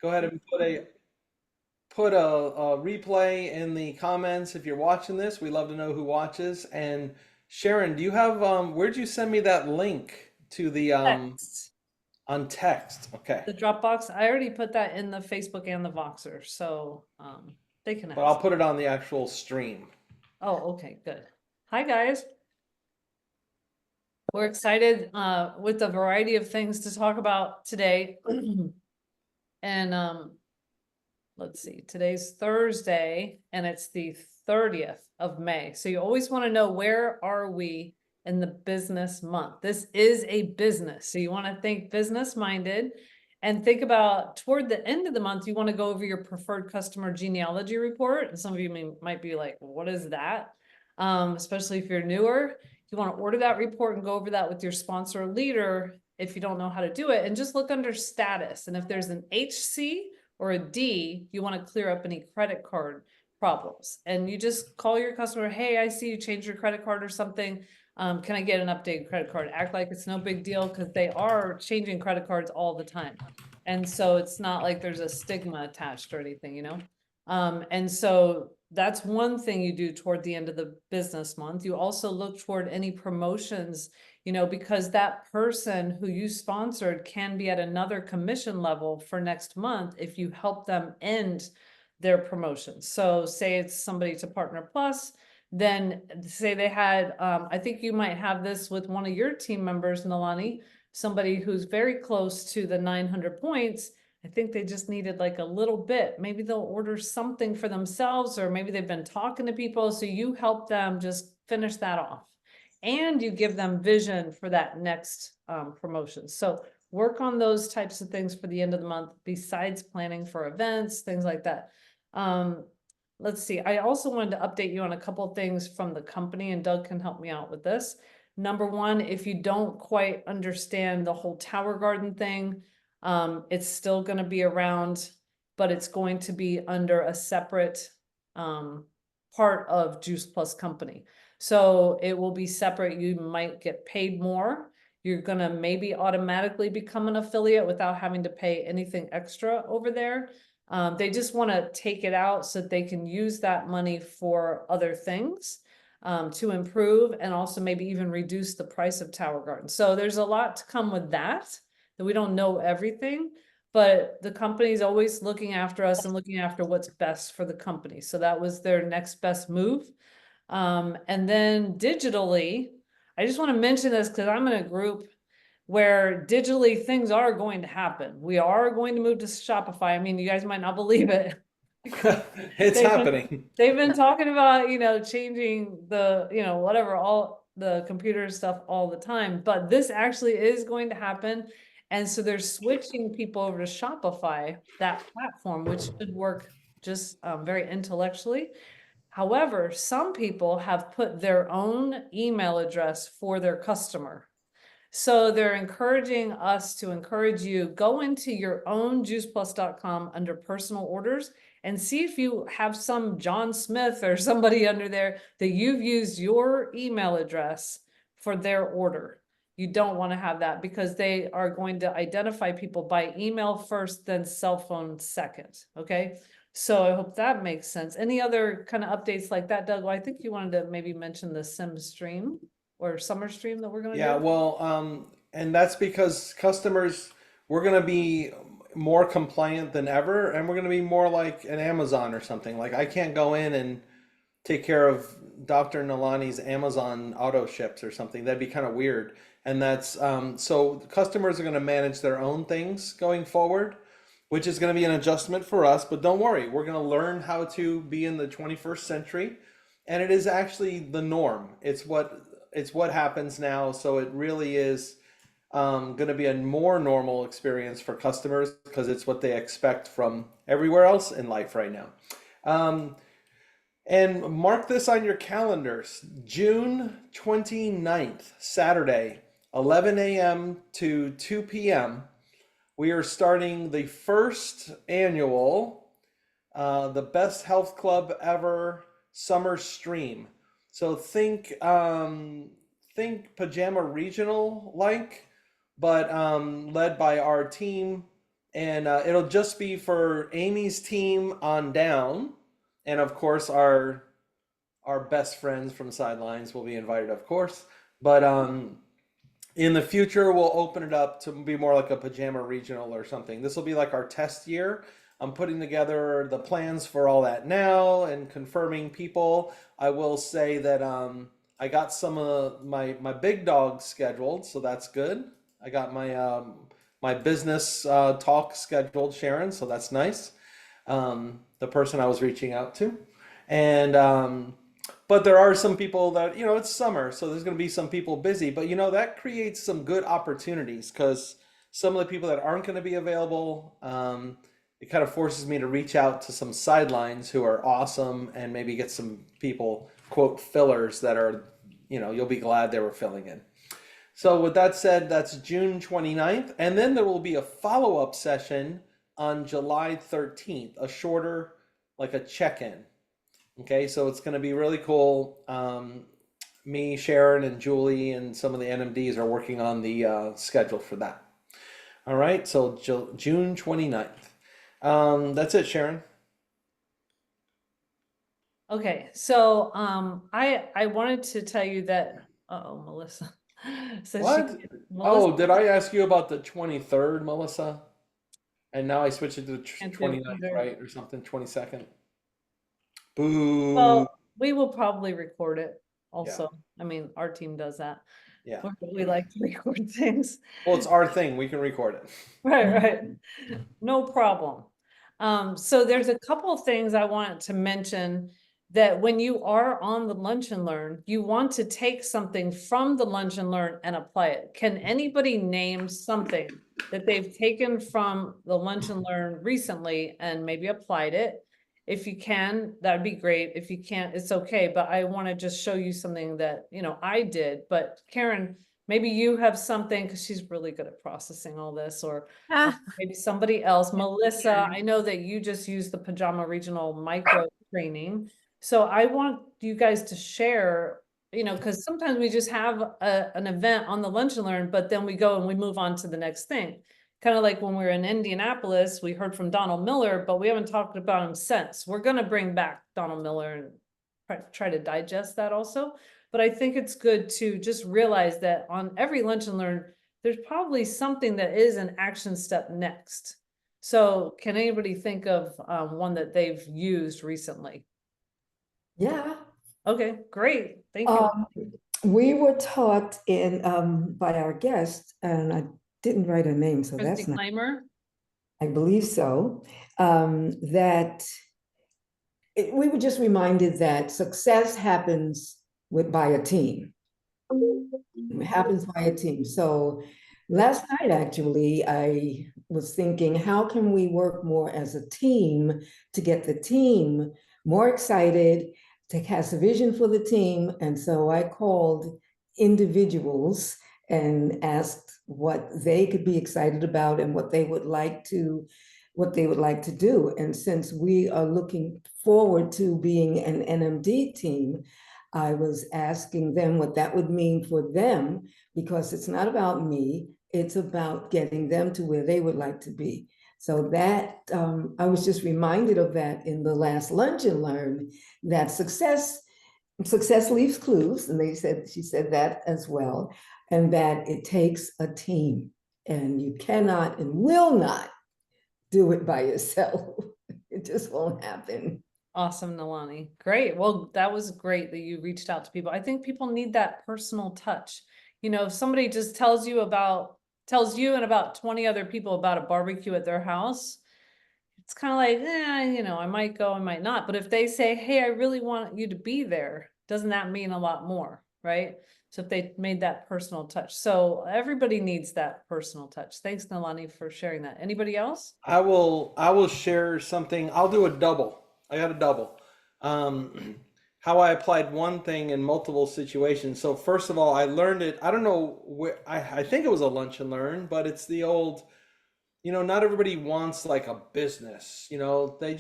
Go ahead and put a replay in the comments if you're watching this. We love to know who watches. And Sharon, do you have where'd you send me that link to the Text. on text? Okay. The Dropbox, I already put that in the Facebook and the Voxer, so they can But I'll ask. put it on the actual stream. Oh, okay, good. Hi, guys. We're excited with the variety of things to talk about today. And let's see, today's Thursday and it's the 30th of May. So you always want to know, where are we in the business month? This is a business. So you want to think business minded and think about toward the end of the month, you want to go over your preferred customer genealogy report. And some of you might be like, what is that? Especially if you're newer, you want to order that report and go over that with your sponsor or leader if you don't know how to do it, and just look under status. And if there's an HC or a D, you want to clear up any credit card problems. And you just call your customer, hey, I see you changed your credit card or something. Can I get an updated credit card? Act like it's no big deal, because they are changing credit cards all the time. And so it's not like there's a stigma attached or anything, you know? And so that's one thing you do toward the end of the business month. You also look toward any promotions, because that person who you sponsored can be at another commission level for next month if you help them end their promotion. So say it's somebody to Partner Plus, then say they had, I think you might have this with one of your team members, Nalani, somebody who's very close to the 900 points. I think they just needed like a little bit. Maybe they'll order something for themselves, or maybe they've been talking to people. So you help them just finish that off, and you give them vision for that next promotion. So work on those types of things for the end of the month, besides planning for events, things like that. Um, let's see. I also wanted to update you on a couple of things from the company, and Doug can help me out with this. Number one, if you don't quite understand the whole Tower Garden thing, it's still going to be around, but it's going to be under a separate part of Juice Plus Company. So it will be separate. You might get paid more. You're going to maybe automatically become an affiliate without having to pay anything extra over there. They just want to take it out so that they can use that money for other things, to improve, and also maybe even reduce the price of Tower Garden. So there's a lot to come with that we don't know everything, but the company's always looking after us and looking after what's best for the company. So that was their next best move. And then digitally, I just want to mention this because I'm in a group where digitally things are going to happen. We are going to move to Shopify. I mean, you guys might not believe it. It's They've been happening. they've been talking about, changing the, whatever, all the computer stuff all the time, but this actually is going to happen. And so they're switching people over to Shopify, that platform, which should work just very intellectually. However, some people have put their own email address for their customer. So they're encouraging us to encourage you, go into your own juiceplus.com under personal orders and see if you have some John Smith or somebody under there that you've used your email address for their order. You don't want to have that, because they are going to identify people by email first, then cell phone second. Okay. So I hope that makes sense. Any other kind of updates like that, Doug? Well, I think you wanted to maybe mention the sim stream or summer stream that we're going to Yeah, do. well, and that's because customers, we're going to be more compliant than ever, and we're going to be more like an Amazon or something. Like I can't go in and take care of Dr. Nalani's Amazon auto ships or something. That'd be kind of weird. And that's so customers are going to manage their own things going forward, which is going to be an adjustment for us. But don't worry, we're going to learn how to be in the 21st century, and it is actually the norm. It's what happens now. So it really is going to be a more normal experience for customers because it's what they expect from everywhere else in life right now. Um, and mark this on your calendars. June 29th, Saturday, 11 a.m. to 2 p.m. We are starting the first annual the Best Health Club Ever Summer Stream. So think Pajama Regional like, but led by our team and it'll just be for Amy's team on down, and of course our best friends from sidelines will be invited, of course. But in the future, we'll open it up to be more like a pajama regional or something. This will be like our test year. I'm putting together the plans for all that now and confirming people. I will say that I got some of my big dogs scheduled, so that's good. I got my business talk scheduled, Sharon, so that's nice. The person I was reaching out to, and but there are some people that, it's summer, so there's going to be some people busy. But that creates some good opportunities because some of the people that aren't going to be available, it kind of forces me to reach out to some sidelines who are awesome and maybe get some people, quote, fillers that are, you'll be glad they were filling in. So with that said, that's June 29th. And then there will be a follow-up session on July 13th, a shorter, like a check-in. Okay, so it's going to be really cool. Me, Sharon, and Julie, and some of the NMDs are working on the schedule for that. All right, so June 29th. That's it, Sharon. Okay, so I wanted to tell you that, uh-oh, Melissa. So What? Melissa Oh, did I ask you about the 23rd, Melissa? And now I switched it to the can't do 29th, either. right? Or something, 22nd. Boo. Well, we will probably record it Yeah, also. I mean, our team does that. yeah. We like to record things. Well, it's our thing. We can record it. Right, right. No problem. So there's a couple of things I wanted to mention that when you are on the Lunch and Learn, you want to take something from the Lunch and Learn and apply it. Can anybody name something that they've taken from the Lunch and Learn recently and maybe applied it? If you can, that'd be great. If you can't, it's okay. But I want to just show you something that, I did. But Karen, maybe you have something because she's really good at processing all this, or Ah, maybe somebody else. Melissa, yeah. I know that you just used the Pajama Regional micro training. So I want you guys to share, because sometimes we just have an event on the Lunch and Learn, but then we go and we move on to the next thing. Kind of like when we were in Indianapolis, we heard from Donald Miller, but we haven't talked about him since. We're going to bring back Donald Miller and try to digest that also. But I think it's good to just realize that on every Lunch and Learn, there's probably something that is an action step next. So can anybody think of one that they've used recently? Yeah. Okay, great. Thank you. We were taught in by our guest, and I didn't write her name, so Christy that's not, Claimer. I believe so, that we were just reminded that success happens by a team. It happens by a team. So last night, actually, I was thinking, how can we work more as a team to get the team more excited, to cast a vision for the team? And so I called individuals and asked what they could be excited about and what they would like to do. And since we are looking forward to being an NMD team, I was asking them what that would mean for them, because it's not about me, it's about getting them to where they would like to be. So that I was just reminded of that in the last Lunch and Learn, that success leaves clues, and she said that as well, and that it takes a team, and you cannot and will not do it by yourself. It just won't happen. Awesome, Nalani. Great. Well, that was great that you reached out to people. I think people need that personal touch. If somebody just tells you and about 20 other people about a barbecue at their house, it's kind of like, I might go, I might not. But if they say, hey, I really want you to be there, doesn't that mean a lot more, right? So if they made that personal touch. So everybody needs that personal touch. Thanks, Nalani, for sharing that. Anybody else? I will share something. I'll do a double. I got a double. Um, how I applied one thing in multiple situations. So first of all, I learned it. I don't know where. I think it was a lunch and learn, but it's the old. Not everybody wants like a business. Maybe they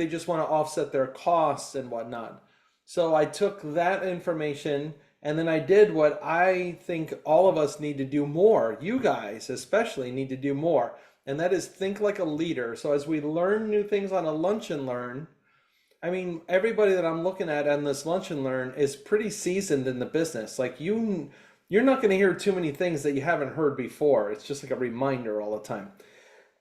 just want to offset their costs and whatnot. So I took that information and then I did what I think all of us need to do more. You guys especially need to do more. and that is think like a leader. So as we learn new things on a lunch and learn, I mean, everybody that I'm looking at on this lunch and learn is pretty seasoned in the business. Like you're not going to hear too many things that you haven't heard before. It's just like a reminder all the time.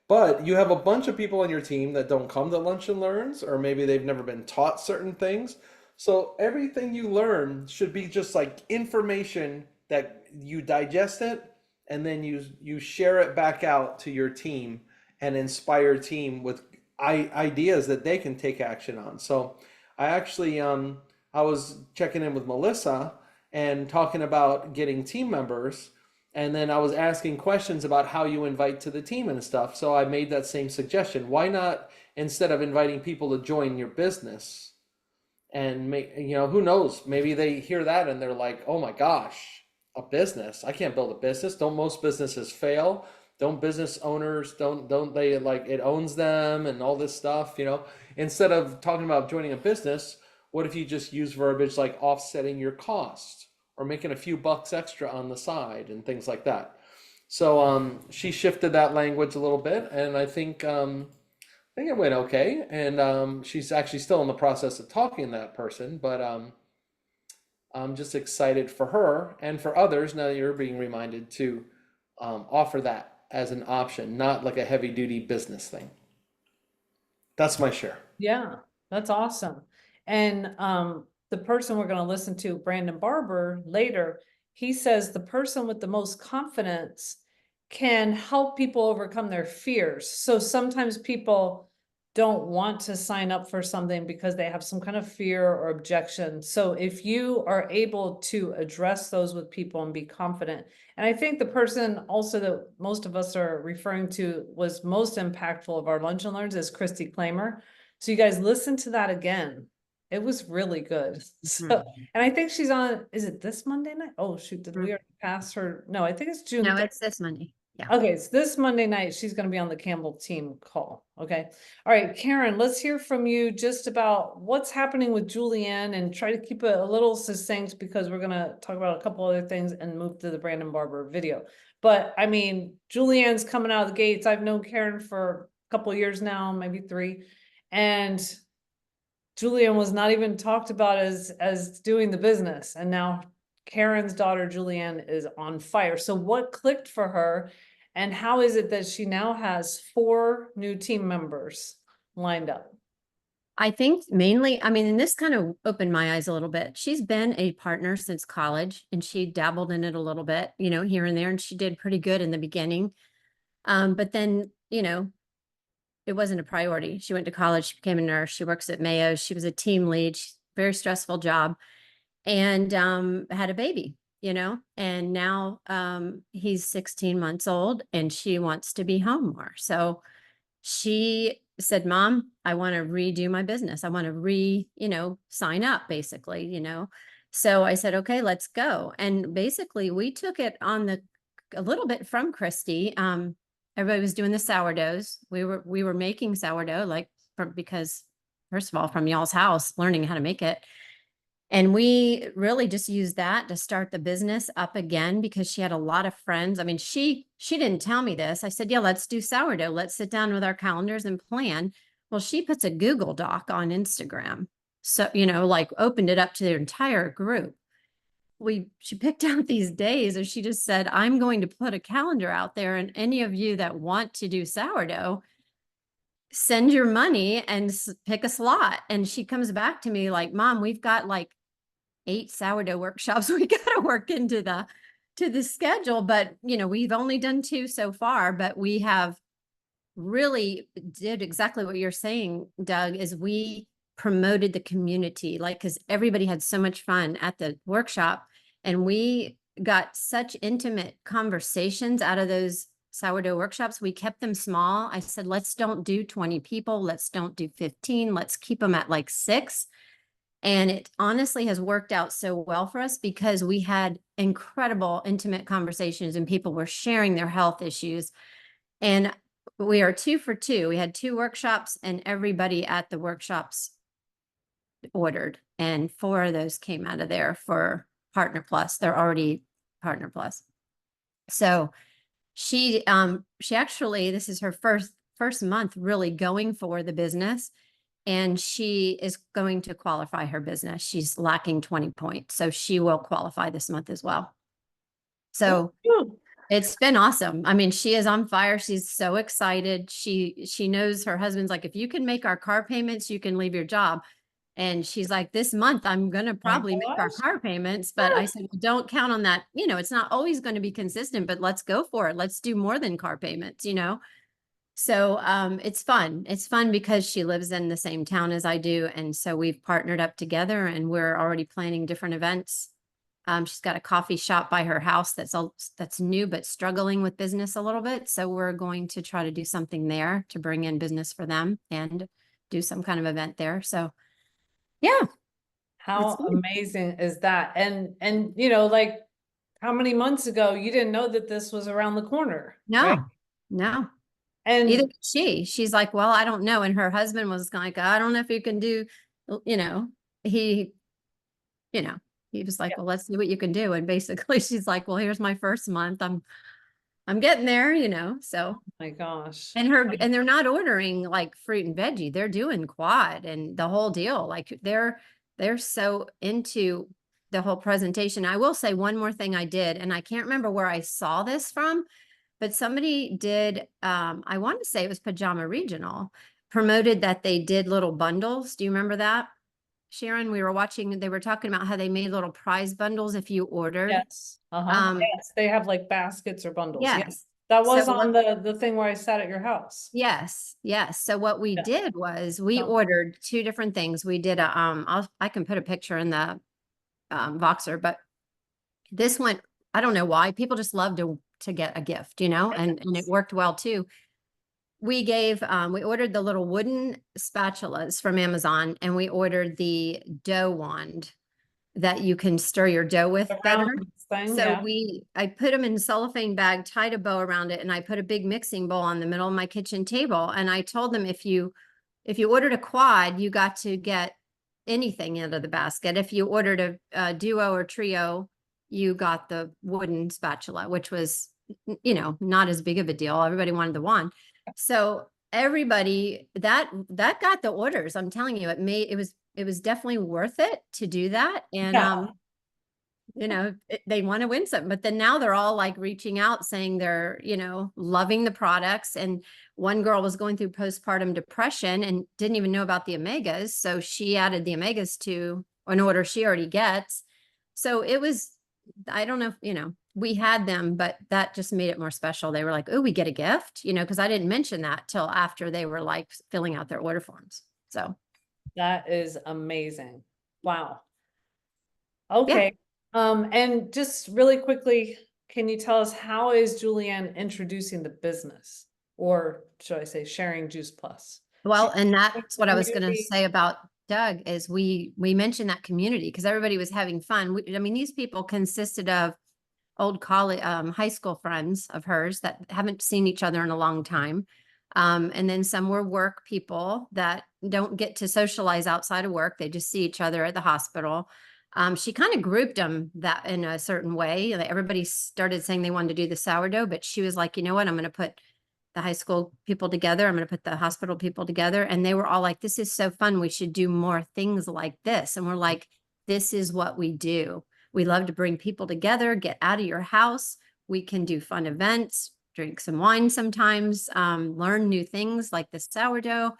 But you have a bunch of people on your team that don't come to lunch and learns, or maybe they've never been taught certain things. So everything you learn should be just like information that you digest it and then you share it back out to your team and inspire team with ideas that they can take action on. So I actually I was checking in with Melissa and talking about getting team members, and then I was asking questions about how you invite to the team and stuff. So I made that same suggestion. Why not, instead of inviting people to join your business and make, who knows, maybe they hear that and they're like, oh my gosh, a business. I can't build a business. Don't most businesses fail? Don't business owners, don't they, like, it owns them and all this stuff, Instead of talking about joining a business, what if you just use verbiage like offsetting your cost or making a few bucks extra on the side and things like that? So she shifted that language a little bit, and I think it went okay. And she's actually still in the process of talking to that person, but I'm just excited for her and for others now that you're being reminded to offer that as an option, not like a heavy duty business thing. That's my share. Yeah, that's awesome. And the person we're going to listen to, Brandon Barber, later, he says the person with the most confidence can help people overcome their fears. So sometimes people don't want to sign up for something because they have some kind of fear or objection. So if you are able to address those with people and be confident, and I think the person also that most of us are referring to was most impactful of our lunch and learns is Christy Claimer. So you guys listen to that again. It was really good. So, and I think she's on, is it this Monday night? Oh, shoot, did we already pass her? No, I think it's June No, 3rd. it's this Monday. Yeah. Okay, it's this Monday night. She's gonna be on the Campbell team call, okay? All right, Karen, let's hear from you just about what's happening with Julianne, and try to keep it a little succinct because we're gonna talk about a couple other things and move to the Brandon Barber video. But I mean, Julianne's coming out of the gates. I've known Karen for a couple of years now, maybe 3. And Julianne was not even talked about as doing the business. And now Karen's daughter, Julianne, is on fire. So what clicked for her? And how is it that she now has 4 new team members lined up? I think mainly, I mean, and this kind of opened my eyes a little bit. She's been a partner since college, and she dabbled in it a little bit, here and there, and she did pretty good in the beginning. But then, it wasn't a priority. She went to college, she became a nurse, she works at Mayo, she was a team lead, very stressful job, and had a baby, and now he's 16 months old and she wants to be home more. So she said, Mom, I want to redo my business. I want to sign up basically. So I said, okay, let's go. And basically we took it on a little bit from Christy. Everybody was doing the sourdoughs. We were making sourdough, because first of all, from y'all's house, learning how to make it. And we really just used that to start the business up again, because she had a lot of friends. I mean, she didn't tell me this. I said, yeah, let's do sourdough. Let's sit down with our calendars and plan. Well, she puts a Google Doc on Instagram. So, opened it up to their entire group. She picked out these days, and she just said, I'm going to put a calendar out there, and any of you that want to do sourdough, send your money and pick a slot. And she comes back to me like, Mom, we've got 8 sourdough workshops we got to work into the schedule, but we've only done 2 so far. But we have really did exactly what you're saying, Doug, is we promoted the community, because everybody had so much fun at the workshop, and we got such intimate conversations out of those sourdough workshops. We kept them small. I said, let's don't do 20 people. Let's don't do 15. Let's keep them at 6. And it honestly has worked out so well for us, because we had incredible intimate conversations and people were sharing their health issues. And we are 2 for 2. We had 2 workshops, and everybody at the workshops ordered. And 4 of those came out of there for Partner Plus. They're already Partner Plus. So she actually, this is her first month really going for the business. And she is going to qualify her business. She's lacking 20 points. So she will qualify this month as well. So Woo. it's been awesome. I mean, she is on fire. She's so excited. She knows her husband's like, if you can make our car payments, you can leave your job. And she's like, this month I'm gonna probably make our gosh. car payments. But I said, well, don't count on that. You know, it's not always going to be consistent, but let's go for it. Let's do more than car payments, you know? So it's fun. It's fun because she lives in the same town as I do. And so we've partnered up together and we're already planning different events. She's got a coffee shop by her house that's new but struggling with business a little bit. So we're going to try to do something there to bring in business for them and do some kind of event there. So yeah, How fun. amazing is that? And you know, like how many months ago you didn't know that this was around the corner, right? No. Either And she's like, well, I don't know. And her husband was like, I don't know if you can do, you know, he, you know, he was like, yeah, well, let's see what you can do. And basically she's like, well, here's my first month. I'm getting there, you know, so. my gosh. And they're not ordering like fruit and veggie. They're doing quad and the whole deal. Like they're so into the whole presentation. I will say one more thing I did, and I can't remember where I saw this from, but somebody did, I want to say it was Pajama Regional, promoted that they did little bundles. Do you remember that, Sharon? We were watching, they were talking about how they made little prize bundles if you ordered. Yes. Yes, they have like baskets or bundles. Yeah. Yes. That So was on the thing where I sat at your house. Yes, yes. So what we Yeah. did was we Yeah. ordered two different things. We did a I can put a picture in the Voxer, but this one, I don't know why. People just love to get a gift, you know, and it Yes. worked well too. We gave we ordered the little wooden spatulas from Amazon and we ordered the dough wand that you can stir your dough with The better. round thing, So yeah. I put them in a cellophane bag, tied a bow around it, and I put a big mixing bowl on the middle of my kitchen table. And I told them if you ordered a quad, you got to get anything out of the basket. If you ordered a duo or trio, you got the wooden spatula, which was, you know, not as big of a deal. Everybody wanted the one. So everybody that got the orders. I'm telling you, it was definitely worth it to do that. And Yeah. you know, they want to win something, but then now they're all like reaching out saying they're, you know, loving the products. And one girl was going through postpartum depression and didn't even know about the omegas. So she added the omegas to an order she already gets. So it was, I don't know, you know, we had them, but that just made it more special. They were like, oh, we get a gift, you know, because I didn't mention that till after they were like filling out their order forms. So That is amazing. Wow. yeah. Okay. And just really quickly, can you tell us how is Julianne introducing the business? Or should I say sharing Juice Plus? Well, She- and that's what I was going to community- say about Doug is we mentioned that community because everybody was having fun. I mean, these people consisted of old college, high school friends of hers that haven't seen each other in a long time. And then some were work people that don't get to socialize outside of work. They just see each other at the hospital. She kind of grouped them that in a certain way. Like everybody started saying they wanted to do the sourdough, but she was like, you know what? I'm going to put the high school people together. I'm going to put the hospital people together. And they were all like, this is so fun. We should do more things like this. And we're like, this is what we do. We love to bring people together, get out of your house. We can do fun events, drink some wine sometimes, learn new things like the sourdough.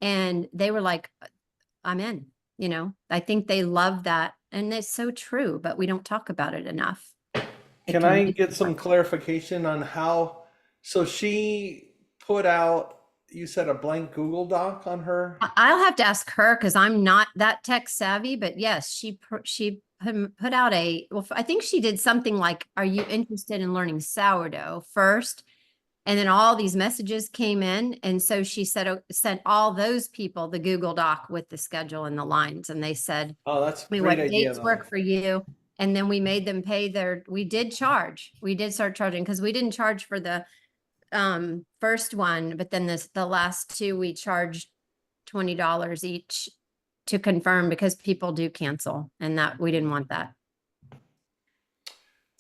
And they were like, I'm in, you know, I think they love that. And it's so true, but we don't talk about it enough. Can I get some clarification on how, so she put out, you said a blank Google Doc on her? I'll have to ask her because I'm not that tech savvy, but yes, she put out well, I think she did something like, are you interested in learning sourdough first? And then all these messages came in. And so she sent all those people the Google Doc with the schedule and the lines. And they said, Oh, that's a what great idea dates though. work for you? And then we made them pay we did start charging because we didn't charge for the first one, but then the last two we charged $20 each to confirm because people do cancel and that we didn't want that.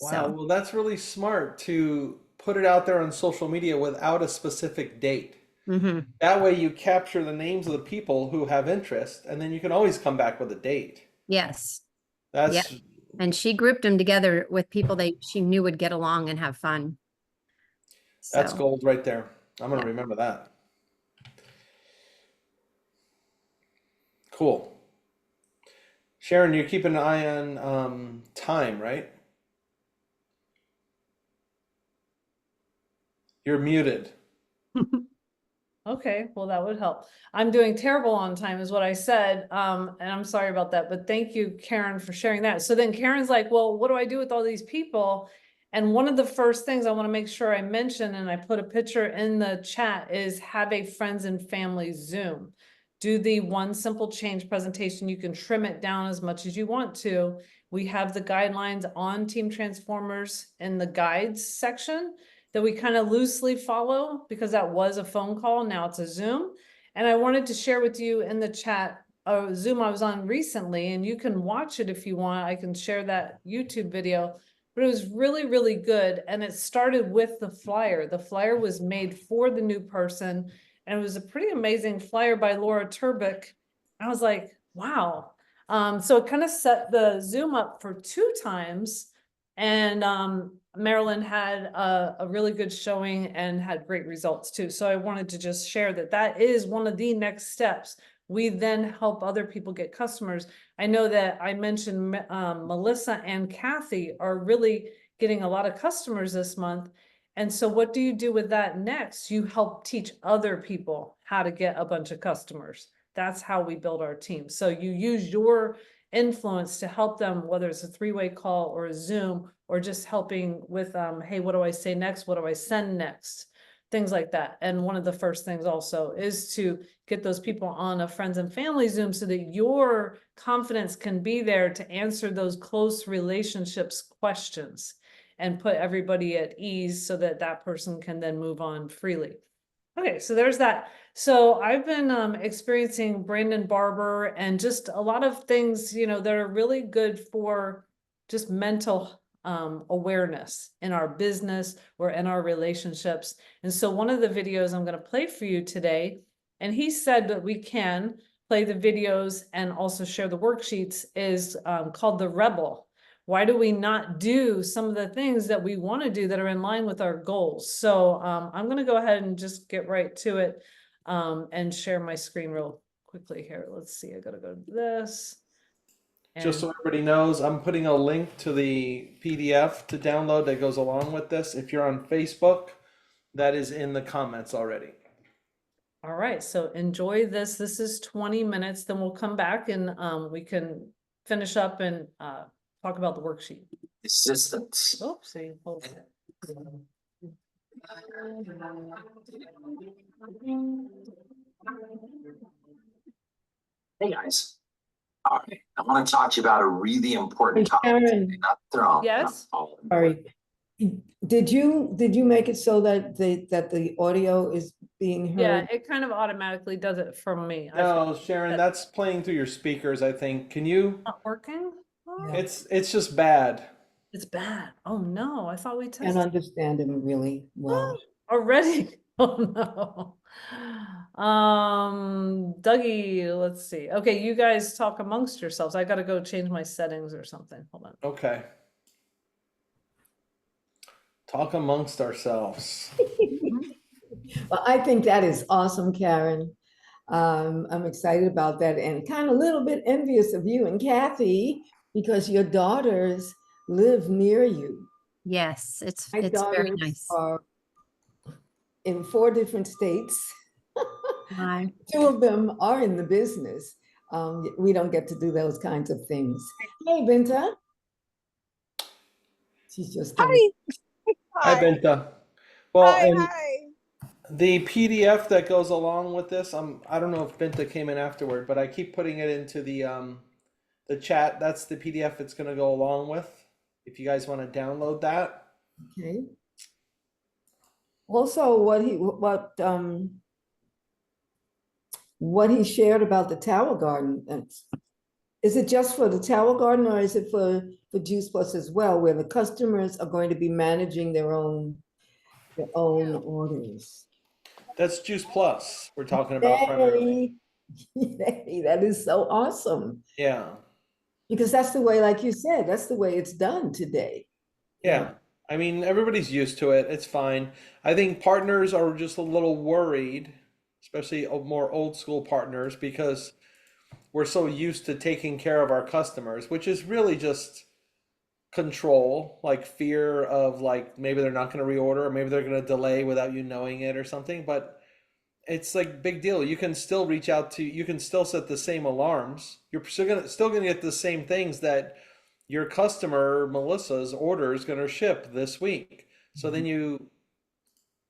Wow, So well, that's really smart to put it out there on social media without a specific date. Hmm. That way you capture the names of the people who have interest, and then you can always come back with a date. Yes. Yeah. That's And she grouped them together with people she knew would get along and have fun. that's So, gold right there. I'm gonna yeah. remember that. Cool. Sharon, you're keeping an eye on time, right? You're muted. Okay, well, that would help. I'm doing terrible on time is what I said. And I'm sorry about that, but thank you, Karen, for sharing that. So then Karen's like, well, what do I do with all these people? And one of the first things I want to make sure I mention, and I put a picture in the chat, is have a friends and family Zoom. Do the one simple change presentation. You can trim it down as much as you want to. We have the guidelines on Team Transformers in the guides section that we kind of loosely follow because that was a phone call. Now it's a Zoom. And I wanted to share with you in the chat a Zoom I was on recently, and you can watch it if you want. I can share that YouTube video, but it was really, really good. And it started with the flyer. The flyer was made for the new person, and it was a pretty amazing flyer by Laura Turbick. I was like, wow. So it kind of set the Zoom up for 2 times. And Marilyn had a really good showing and had great results too. So I wanted to just share that that is one of the next steps. We then help other people get customers. I know that I mentioned Melissa and Kathy are really getting a lot of customers this month. And so what do you do with that next? You help teach other people how to get a bunch of customers. That's how we build our team. So you use your influence to help them, whether it's a 3-way call or a Zoom, or just helping with, hey, what do I say next? What do I send next? Things like that. And one of the first things also is to get those people on a friends and family Zoom so that your confidence can be there to answer those close relationships questions and put everybody at ease so that that person can then move on freely. Okay, so there's that. So I've been experiencing Brandon Barber and just a lot of things, that are really good for just mental awareness in our business or in our relationships. And so one of the videos I'm going to play for you today, and he said that we can play the videos and also share the worksheets, is called The Rebel. Why do we not do some of the things that we want to do that are in line with our goals? So I'm going to go ahead and just get right to it and share my screen real quickly here. Let's see, I got to go to this. Just so everybody knows, I'm putting a link to the PDF to download that goes along with this. If you're on Facebook, that is in the comments already. All right, so enjoy this. This is 20 minutes, then we'll come back and we can finish up and talk about the worksheet. Assistance. Oopsie, hold on. Hey guys. All right, I want to talk to you about a really important Hey, topic. Karen. today, Not thrown. Yes? Sorry. Did you make it so that the audio is being Yeah, heard? it kind of automatically does it for me. No, Sharon, that's playing through your speakers, I think. Can you? Not working? Oh, It's just bad. it's bad. Oh no, I thought we Can't tested understand him really well. already. Oh no. Dougie, let's see. Okay, you guys talk amongst yourselves. I gotta go change my settings or something. Hold on. Okay. Talk amongst ourselves. Well, I think that is awesome, Karen. I'm excited about that and kind of a little bit envious of you and Kathy because your daughters live near you. Yes, it's My very daughters nice. are in 4 different states. Hi. 2 of them are in the business. We don't get to do those kinds of things. Hey, Binta. She's just Hi. Hi, Hi. Benta. Well, Hi. and Hi. the PDF that goes along with this, I don't know if Benta came in afterward, but I keep putting it into the chat. That's the PDF it's going to go along with. If you guys want to download that. Okay. Also, what he shared about the Tower Garden. Is it just for the Tower Garden or is it for Juice Plus as well, where the customers are going to be managing their own their own orders. That's Juice Plus we're talking about primarily. Yay. Yay, that is so awesome. Yeah. Because that's the way, like you said, that's the way it's done today. Yeah. I mean, everybody's used to it. It's fine. I think partners are just a little worried, especially more old school partners, because we're so used to taking care of our customers, which is really just control, like fear of like maybe they're not going to reorder or maybe they're going to delay without you knowing it or something. But it's like big deal. You can still reach out to, you can still set the same alarms. You're still gonna get the same things that your customer Melissa's order is gonna ship this week. So then you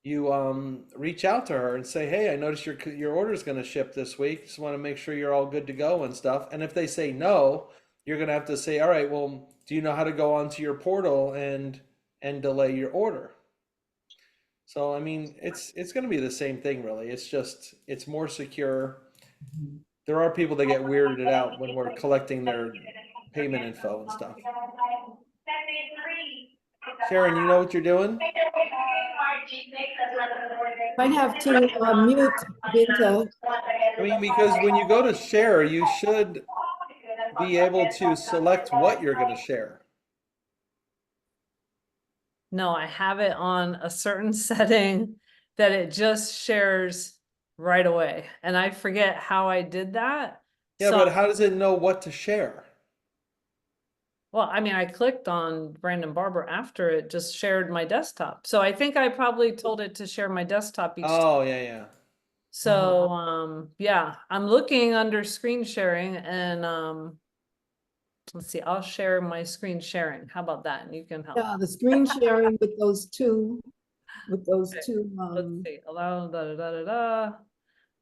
reach out to her and say, hey, I noticed your order is gonna ship this week. Just want to make sure you're all good to go and stuff. And if they say no, you're gonna have to say, all right, well, do you know how to go onto your portal and delay your order? So I mean, it's going to be the same thing, really. It's just it's more secure. There are people that get weirded out when we're collecting their payment info and stuff. Sharon, you know what you're doing? Might have to mute Vinta. I mean, because when you go to share, you should be able to select what you're going to share. No, I have it on a certain setting that it just shares right away. And I forget how I did that. Yeah, So, but how does it know what to share? well, I mean, I clicked on Brandon Barber after it just shared my desktop. So I think I probably told it to share my desktop each time. Oh, yeah, yeah. So, yeah, I'm looking under screen sharing and, let's see, I'll share my screen sharing. How about that? And you can help. Yeah, the screen sharing with those two, Okay, two, let's see, allow da da da da da.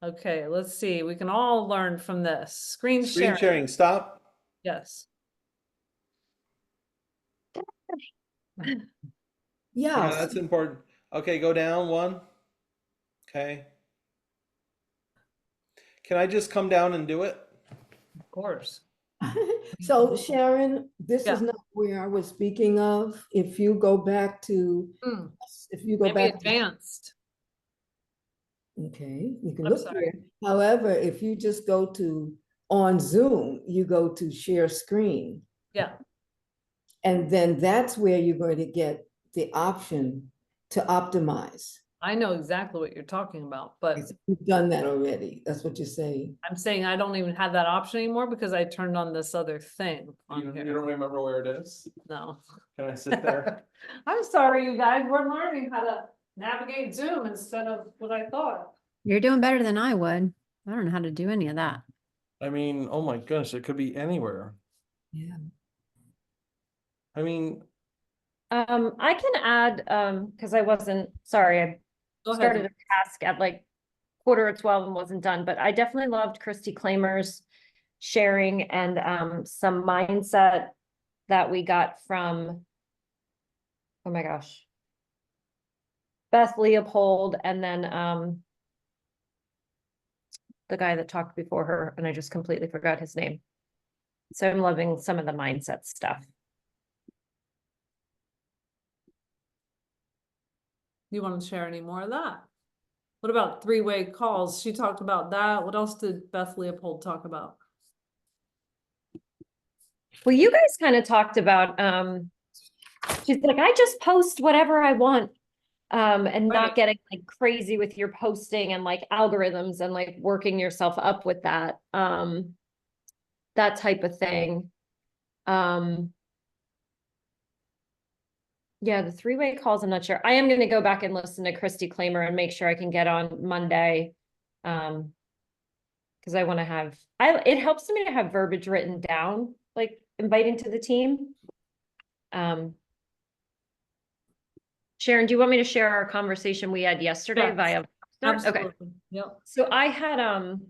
Okay, let's see. We can all learn from this. Screen Screen sharing. sharing, stop. Yes. Yeah, yeah. that's important. Okay, go down one. Okay. Can I just come down and do it? Of course. So Sharon, this is Yeah. not where I was speaking of. If you go back to, Hmm, if you go maybe back to, advanced. okay, you can I'm look sorry. there. However, if you just go to on Zoom, you go to share screen. Yeah. And then that's where you're going to get the option to optimize. I know exactly what you're talking about, but You've done that already. That's what you're saying. I'm saying I don't even have that option anymore because I turned on this other thing on You here. don't remember where it is? No. Can I sit there? I'm sorry, you guys. We're learning how to navigate Zoom instead of what I thought. You're doing better than I would. I don't know how to do any of that. I mean, oh my goodness, it could be anywhere. Yeah. I mean, I can add, because I wasn't, sorry, I Go started ahead. a task at like 11:15 and wasn't done, but I definitely loved Christy Claimer's sharing and some mindset that we got from, oh my gosh, Beth Leopold, and then the guy that talked before her, and I just completely forgot his name. So I'm loving some of the mindset stuff. You want to share any more of that? What about three-way calls? She talked about that. What else did Beth Leopold talk about? Well, you guys kind of talked about, she's like, I just post whatever I want. And Right. not getting like crazy with your posting and like algorithms and like working yourself up with that, that type of thing. Yeah, the three-way calls, I'm not sure. I am gonna go back and listen to Christy Claimer and make sure I can get on Monday. Because I want to have, it helps me to have verbiage written down, like inviting to the team. Sharon, do you want me to share our conversation we had yesterday Yes, via? Okay. Absolutely. Yep. So I had, I'm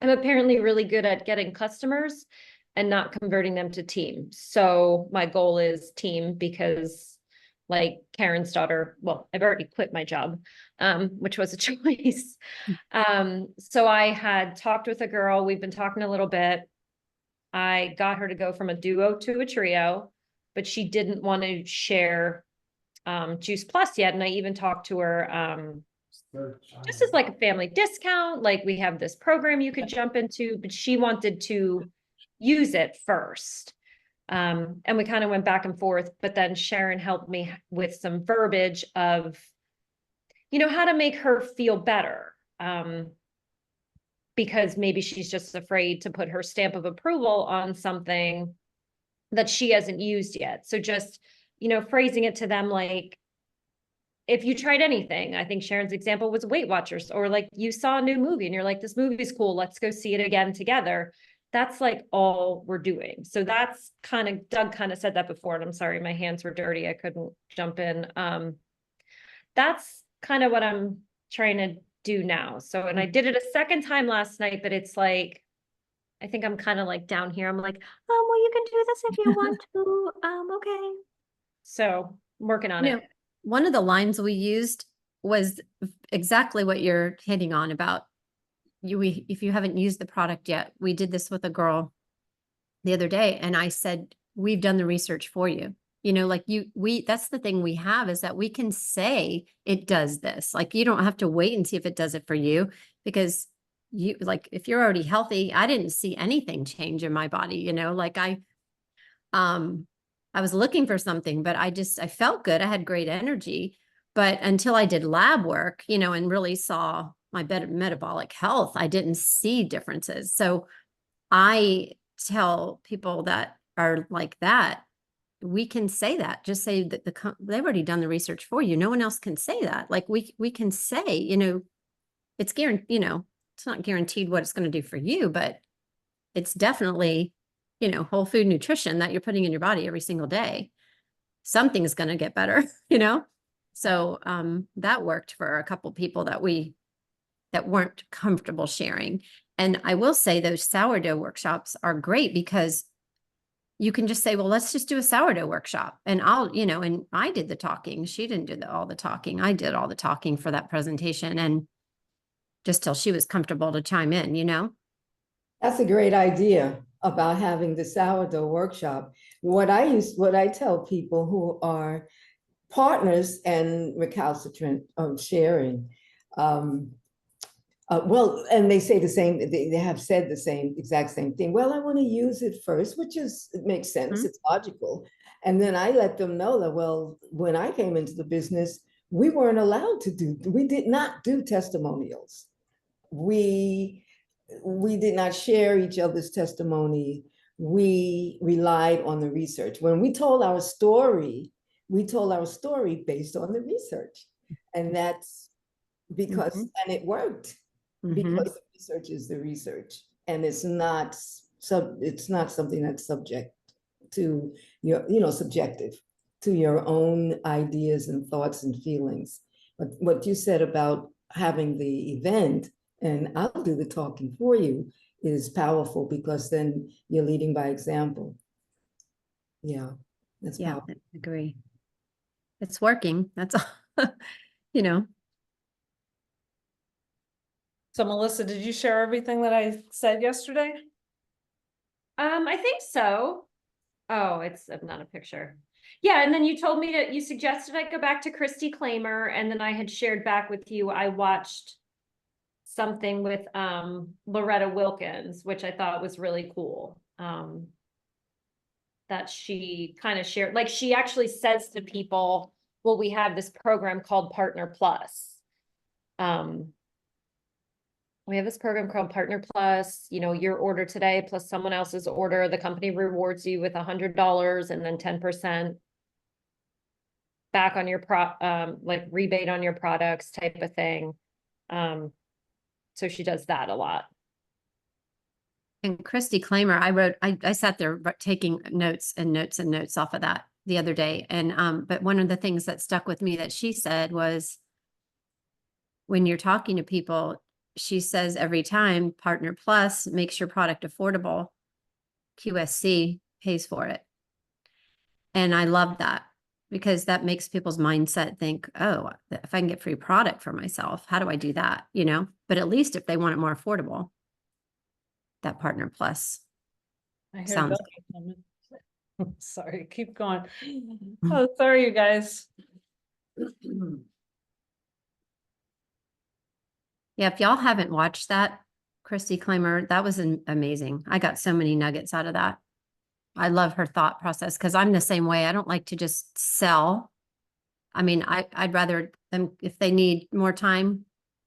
apparently really good at getting customers and not converting them to team. So my goal is team because like Karen's daughter, well, I've already quit my job, which was a choice. So I had talked with a girl, we've been talking a little bit. I got her to go from a duo to a trio, but she didn't want to share Juice Plus yet. And I even talked to her, just as like a family discount, like we have this program you could jump into, but she wanted to use it first. And we kind of went back and forth, but then Sharon helped me with some verbiage of, how to make her feel better. Because maybe she's just afraid to put her stamp of approval on something that she hasn't used yet. So just, phrasing it to them like, if you tried anything, I think Sharon's example was Weight Watchers, or like you saw a new movie and you're like, this movie's cool, let's go see it again together. That's like all we're doing. So that's Doug kind of said that before, and I'm sorry, my hands were dirty, I couldn't jump in. That's kind of what I'm trying to do now. So, and I did it a second time last night, but it's like, I think I'm kind of like down here. I'm like, well, you can do this if you want to. Okay. So I'm working on it. One of the lines we used was exactly what you're hitting on about if you haven't used the product yet. We did this with a girl the other day, and I said, we've done the research for you. That's the thing we have, is that we can say it does this. Like, you don't have to wait and see if it does it for you, because if you're already healthy, I didn't see anything change in my body, I was looking for something, but I felt good. I had great energy, but until I did lab work, and really saw my metabolic health, I didn't see differences. So I tell people that are like that, we can say that. Just say that they've already done the research for you. No one else can say that. Like, we can say, it's guaranteed, it's not guaranteed what it's going to do for you, but it's definitely, whole food nutrition that you're putting in your body every single day. Something's going to get better, So that worked for a couple people that weren't comfortable sharing. And I will say those sourdough workshops are great, because you can just say, well, let's just do a sourdough workshop. And and I did the talking. She didn't do all the talking. I did all the talking for that presentation, and just till she was comfortable to chime in. That's a great idea about having the sourdough workshop. What I tell people who are partners and recalcitrant of sharing, and they say the same, they have said the exact same thing. Well, I want to use it first, it makes sense, it's logical. And then I let them know that, well, when I came into the business, we did not do testimonials. We did not share each other's testimony. We relied on the research. When we told our story based on the research. And that's because, and it worked, because the research is the research. And it's not something that's subject to subjective to your own ideas and thoughts and feelings. But what you said about having the event, and I'll do the talking for you, is powerful, because then you're leading by example. Yeah, that's powerful. I agree. It's working. That's all, So Melissa, did you share everything that I said yesterday? I think so. Oh, it's not a picture. Yeah, and then you told me you suggested I go back to Christy Claimer, and then I had shared back with you, I watched something with Loretta Wilkins, which I thought was really cool. That she kind of shared, like, she actually says to people, well, we have this program called Partner Plus. We have this program called Partner Plus, your order today plus someone else's order, the company rewards you with $100 and then 10% back on your like rebate on your products type of thing. So she does that a lot. And Christy Claimer, I sat there taking notes and notes and notes off of that the other day. And, but one of the things that stuck with me that she said was, when you're talking to people, she says every time Partner Plus makes your product affordable, QSC pays for it. And I love that, because that makes people's mindset think, oh, if I can get free product for myself, how do I do that? But at least if they want it more affordable, that Partner Plus I hear sounds Doug coming. Sorry, keep going. Oh, sorry, you guys. Yeah, if y'all haven't watched that, Christy Claimer, that was amazing. I got so many nuggets out of that. I love her thought process because I'm the same way. I don't like to just sell. I mean, I'd rather them, if they need more time,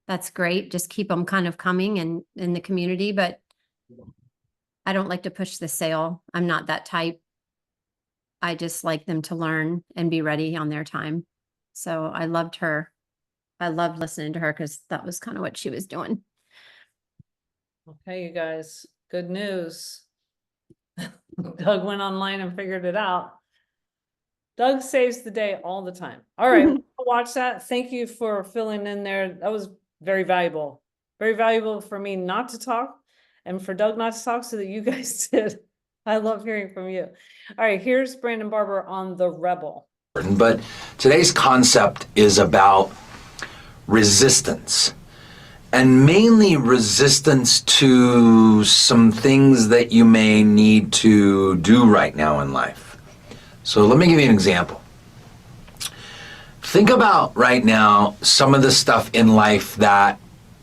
that's great. Just keep them kind of coming and in the community, but I don't like to push the sale. I'm not that type. I just like them to learn and be ready on their time. So I loved her. I loved listening to her because that was kind of what she was doing. Okay, you guys, good news. Doug went online and figured it out. Doug saves the day all the time. All right, we'll watch that. Thank you for filling in there. That was very valuable. Very valuable for me not to talk and for Doug not to talk so that you guys did. I love hearing from you. All right, here's Brandon Barber on the Rebel. But today's concept is about resistance, and mainly resistance to some things that you may need to do right now in life. So let me give you an example. Think about right now some of the stuff in life that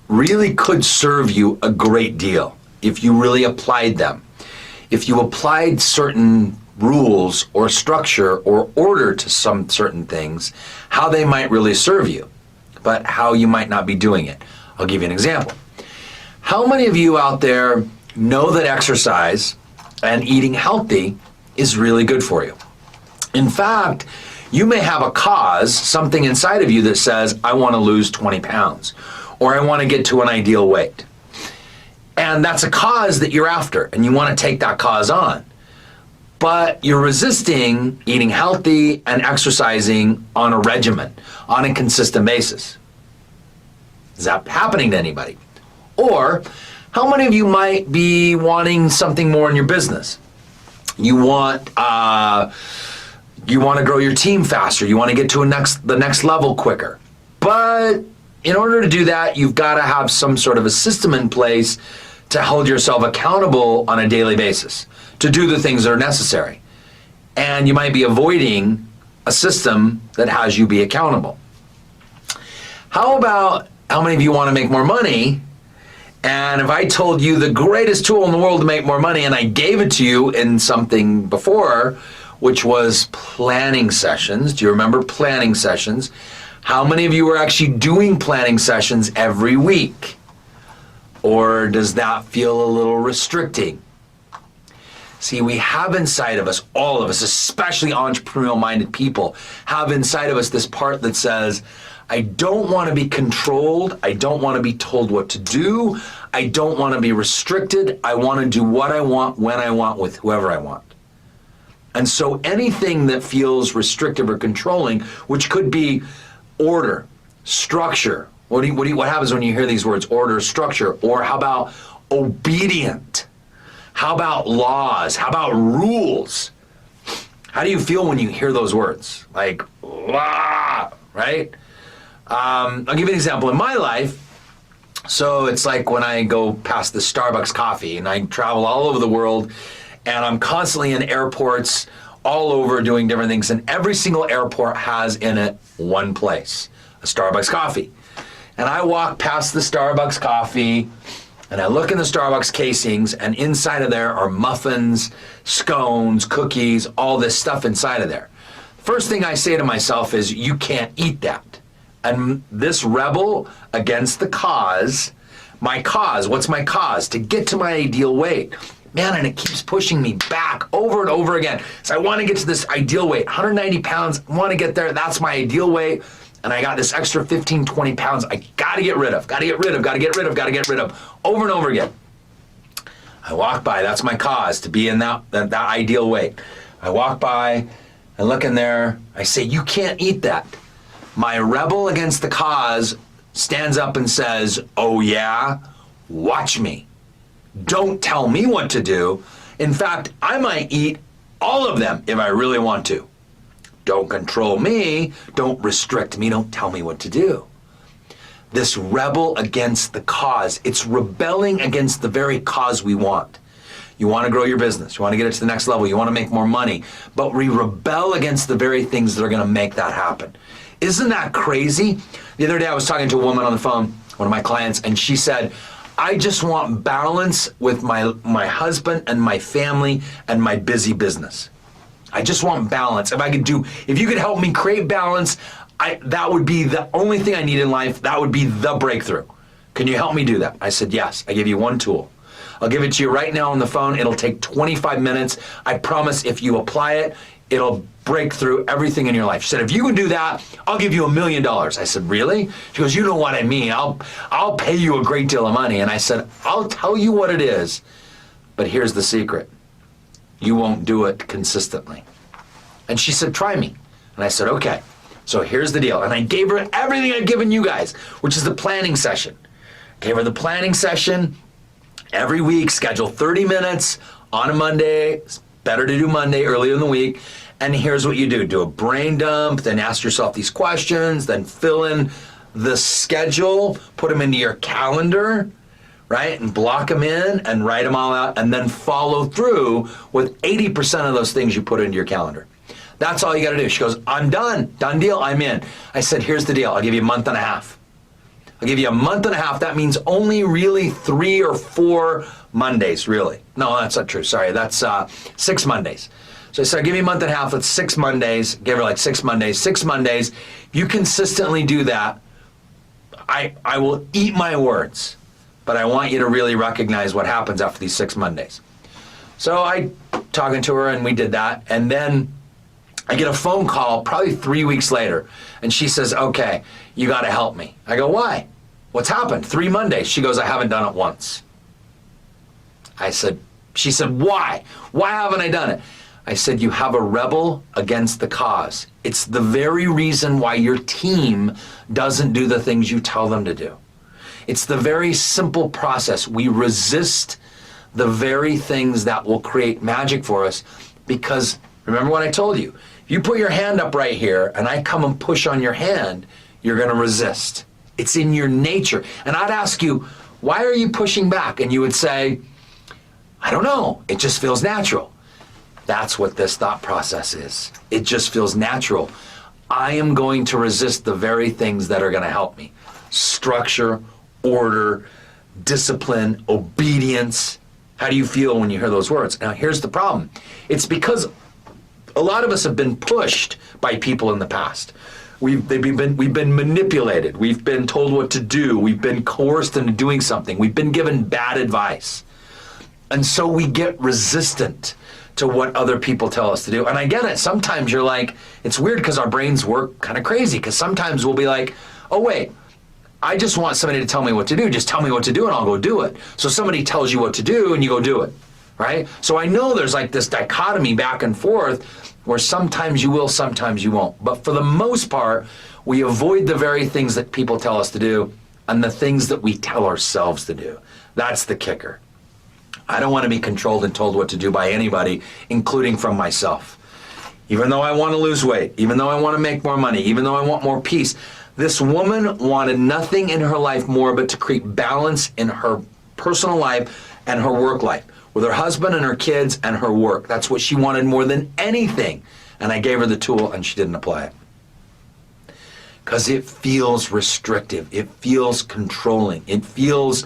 really could serve you a great deal if you really applied them. If you applied certain rules or structure or order to some certain things, how they might really serve you, but how you might not be doing it. I'll give you an example. How many of you out there know that exercise and eating healthy is really good for you? In fact, you may have a cause, something inside of you that says, I want to lose 20 pounds, or I want to get to an ideal weight. And that's a cause that you're after, and you want to take that cause on. But you're resisting eating healthy and exercising on a regimen, on a consistent basis. Is that happening to anybody? Or how many of you might be wanting something more in your business? You want to grow your team faster. You want to get to the next level quicker. But in order to do that, you've got to have some sort of a system in place to hold yourself accountable on a daily basis, to do the things that are necessary. And you might be avoiding a system that has you be accountable. How about how many of you want to make more money? And if I told you the greatest tool in the world to make more money, and I gave it to you in something before, which was planning sessions. Do you remember planning sessions? How many of you are actually doing planning sessions every week? Or does that feel a little restricting? See, we have inside of us, all of us, especially entrepreneurial-minded people, have inside of us this part that says, I don't want to be controlled. I don't want to be told what to do. I don't want to be restricted. I want to do what I want, when I want, with whoever I want. And so anything that feels restrictive or controlling, which could be order, structure. What happens when you hear these words, order, structure? Or how about obedient? How about laws? How about rules? How do you feel when you hear those words? Like, right? I'll give you an example. In my life, so it's like when I go past the Starbucks coffee and I travel all over the world and I'm constantly in airports all over doing different things, and every single airport has in it one place, a Starbucks coffee. And I walk past the Starbucks coffee and I look in the Starbucks casings, and inside of there are muffins, scones, cookies, all this stuff inside of there. First thing I say to myself is, you can't eat that. And this rebel against the cause, my cause, what's my cause? To get to my ideal weight. Man, and it keeps pushing me back over and over again. So I want to get to this ideal weight, 190 pounds, I want to get there, that's my ideal weight. And I got this extra 15, 20 pounds I gotta get rid of, over and over again. I walk by, that's my cause, to be in that ideal weight. I walk by, I look in there, I say, you can't eat that. My rebel against the cause stands up and says, oh yeah, watch me. Don't tell me what to do. In fact, I might eat all of them if I really want to. Don't control me, don't restrict me, don't tell me what to do. This rebel against the cause, it's rebelling against the very cause we want. You want to grow your business, you want to get it to the next level, you want to make more money, but we rebel against the very things that are going to make that happen. Isn't that crazy? The other day I was talking to a woman on the phone, one of my clients, and she said, I just want balance with my husband and my family and my busy business. I just want balance. If you could help me create balance, that would be the only thing I need in life. That would be the breakthrough. Can you help me do that? I said, yes. I give you one tool. I'll give it to you right now on the phone. It'll take 25 minutes. I promise if you apply it, it'll break through everything in your life. She said, if you can do that, I'll give you $1 million. I said, really? She goes, you know what I mean. I'll pay you a great deal of money. And I said, I'll tell you what it is, but here's the secret. You won't do it consistently. And she said, try me. And I said, okay. So here's the deal. And I gave her everything I've given you guys, which is the planning session. Gave her the planning session every week, schedule 30 minutes on a Monday. It's better to do Monday earlier in the week. And here's what you do. Do a brain dump, then ask yourself these questions, then fill in the schedule, put them into your calendar, right? And block them in and write them all out, and then follow through with 80% of those things you put into your calendar. That's all you got to do. She goes, I'm done. Done deal. I'm in. I said, here's the deal. I'll give you a month and a half. I'll give you a month and a half. That means only really 3 or 4 Mondays, really. No, that's not true. Sorry. That's 6 Mondays. So I said, I'll give you a month and a half. That's 6 Mondays. Gave her like 6 Mondays. 6 Mondays. If you consistently do that, I will eat my words. But I want you to really recognize what happens after these 6 Mondays. So I talking to her, and we did that. And then I get a phone call probably 3 weeks later, and she says, okay, you got to help me. I go, why? What's happened? 3 Mondays. She goes, I haven't done it once. She said, why? Why haven't I done it? I said, you have a rebel against the cause. It's the very reason why your team doesn't do the things you tell them to do. It's the very simple process. We resist the very things that will create magic for us because, remember what I told you, if you put your hand up right here and I come and push on your hand, you're going to resist. It's in your nature. And I'd ask you, why are you pushing back? And you would say, I don't know. It just feels natural. That's what this thought process is. It just feels natural. I am going to resist the very things that are going to help me. Structure, order, discipline, obedience. How do you feel when you hear those words? Now, here's the problem. It's because a lot of us have been pushed by people in the past. We've been manipulated. We've been told what to do. We've been coerced into doing something. We've been given bad advice. And so we get resistant to what other people tell us to do. And I get it. Sometimes you're like, it's weird because our brains work kind of crazy, because sometimes we'll be like, oh, wait, I just want somebody to tell me what to do. Just tell me what to do and I'll go do it. So somebody tells you what to do and you go do it, right? So I know there's like this dichotomy back and forth where sometimes you will, sometimes you won't. But for the most part, we avoid the very things that people tell us to do and the things that we tell ourselves to do. That's the kicker. I don't want to be controlled and told what to do by anybody, including from myself. Even though I want to lose weight, even though I want to make more money, even though I want more peace, this woman wanted nothing in her life more but to create balance in her personal life and her work life, with her husband and her kids and her work. That's what she wanted more than anything. And I gave her the tool and she didn't apply it. Because it feels restrictive. It feels controlling. It feels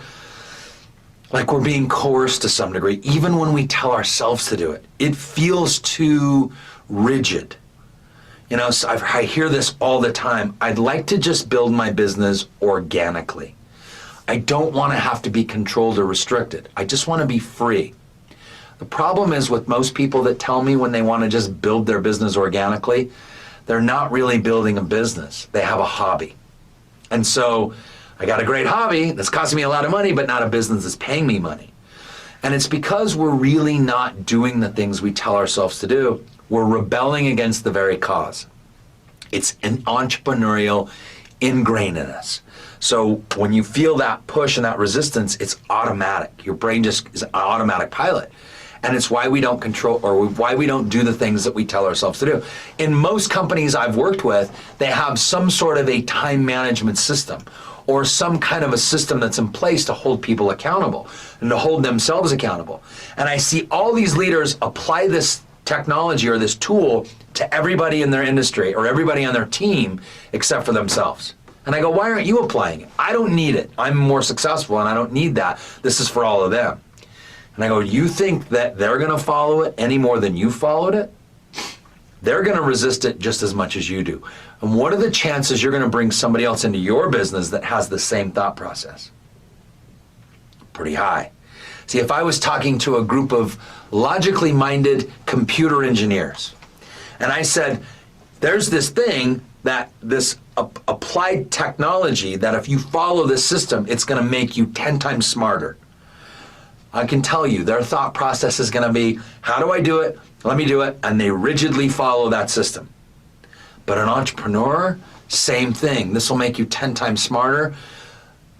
like we're being coerced to some degree, even when we tell ourselves to do it. It feels too rigid. You know, so I hear this all the time. I'd like to just build my business organically. I don't want to have to be controlled or restricted. I just want to be free. The problem is with most people that tell me when they want to just build their business organically, they're not really building a business. They have a hobby. And so I got a great hobby that's costing me a lot of money, but not a business that's paying me money. And it's because we're really not doing the things we tell ourselves to do. We're rebelling against the very cause. It's an entrepreneurial ingrained in us. So when you feel that push and that resistance, it's automatic. Your brain just is an automatic pilot. And it's why we don't control, or why we don't do the things that we tell ourselves to do. In most companies I've worked with, they have some sort of a time management system or some kind of a system that's in place to hold people accountable and to hold themselves accountable. And I see all these leaders apply this technology or this tool to everybody in their industry or everybody on their team except for themselves. And I go, why aren't you applying it? I don't need it. I'm more successful and I don't need that. This is for all of them. And I go, you think that they're going to follow it any more than you followed it? They're going to resist it just as much as you do. And what are the chances you're going to bring somebody else into your business that has the same thought process? Pretty high. See, if I was talking to a group of logically minded computer engineers, and I said, there's this thing that this applied technology that if you follow this system, it's going to make you 10 times smarter. I can tell you their thought process is going to be, how do I do it? Let me do it. And they rigidly follow that system. But an entrepreneur, same thing. This will make you 10 times smarter.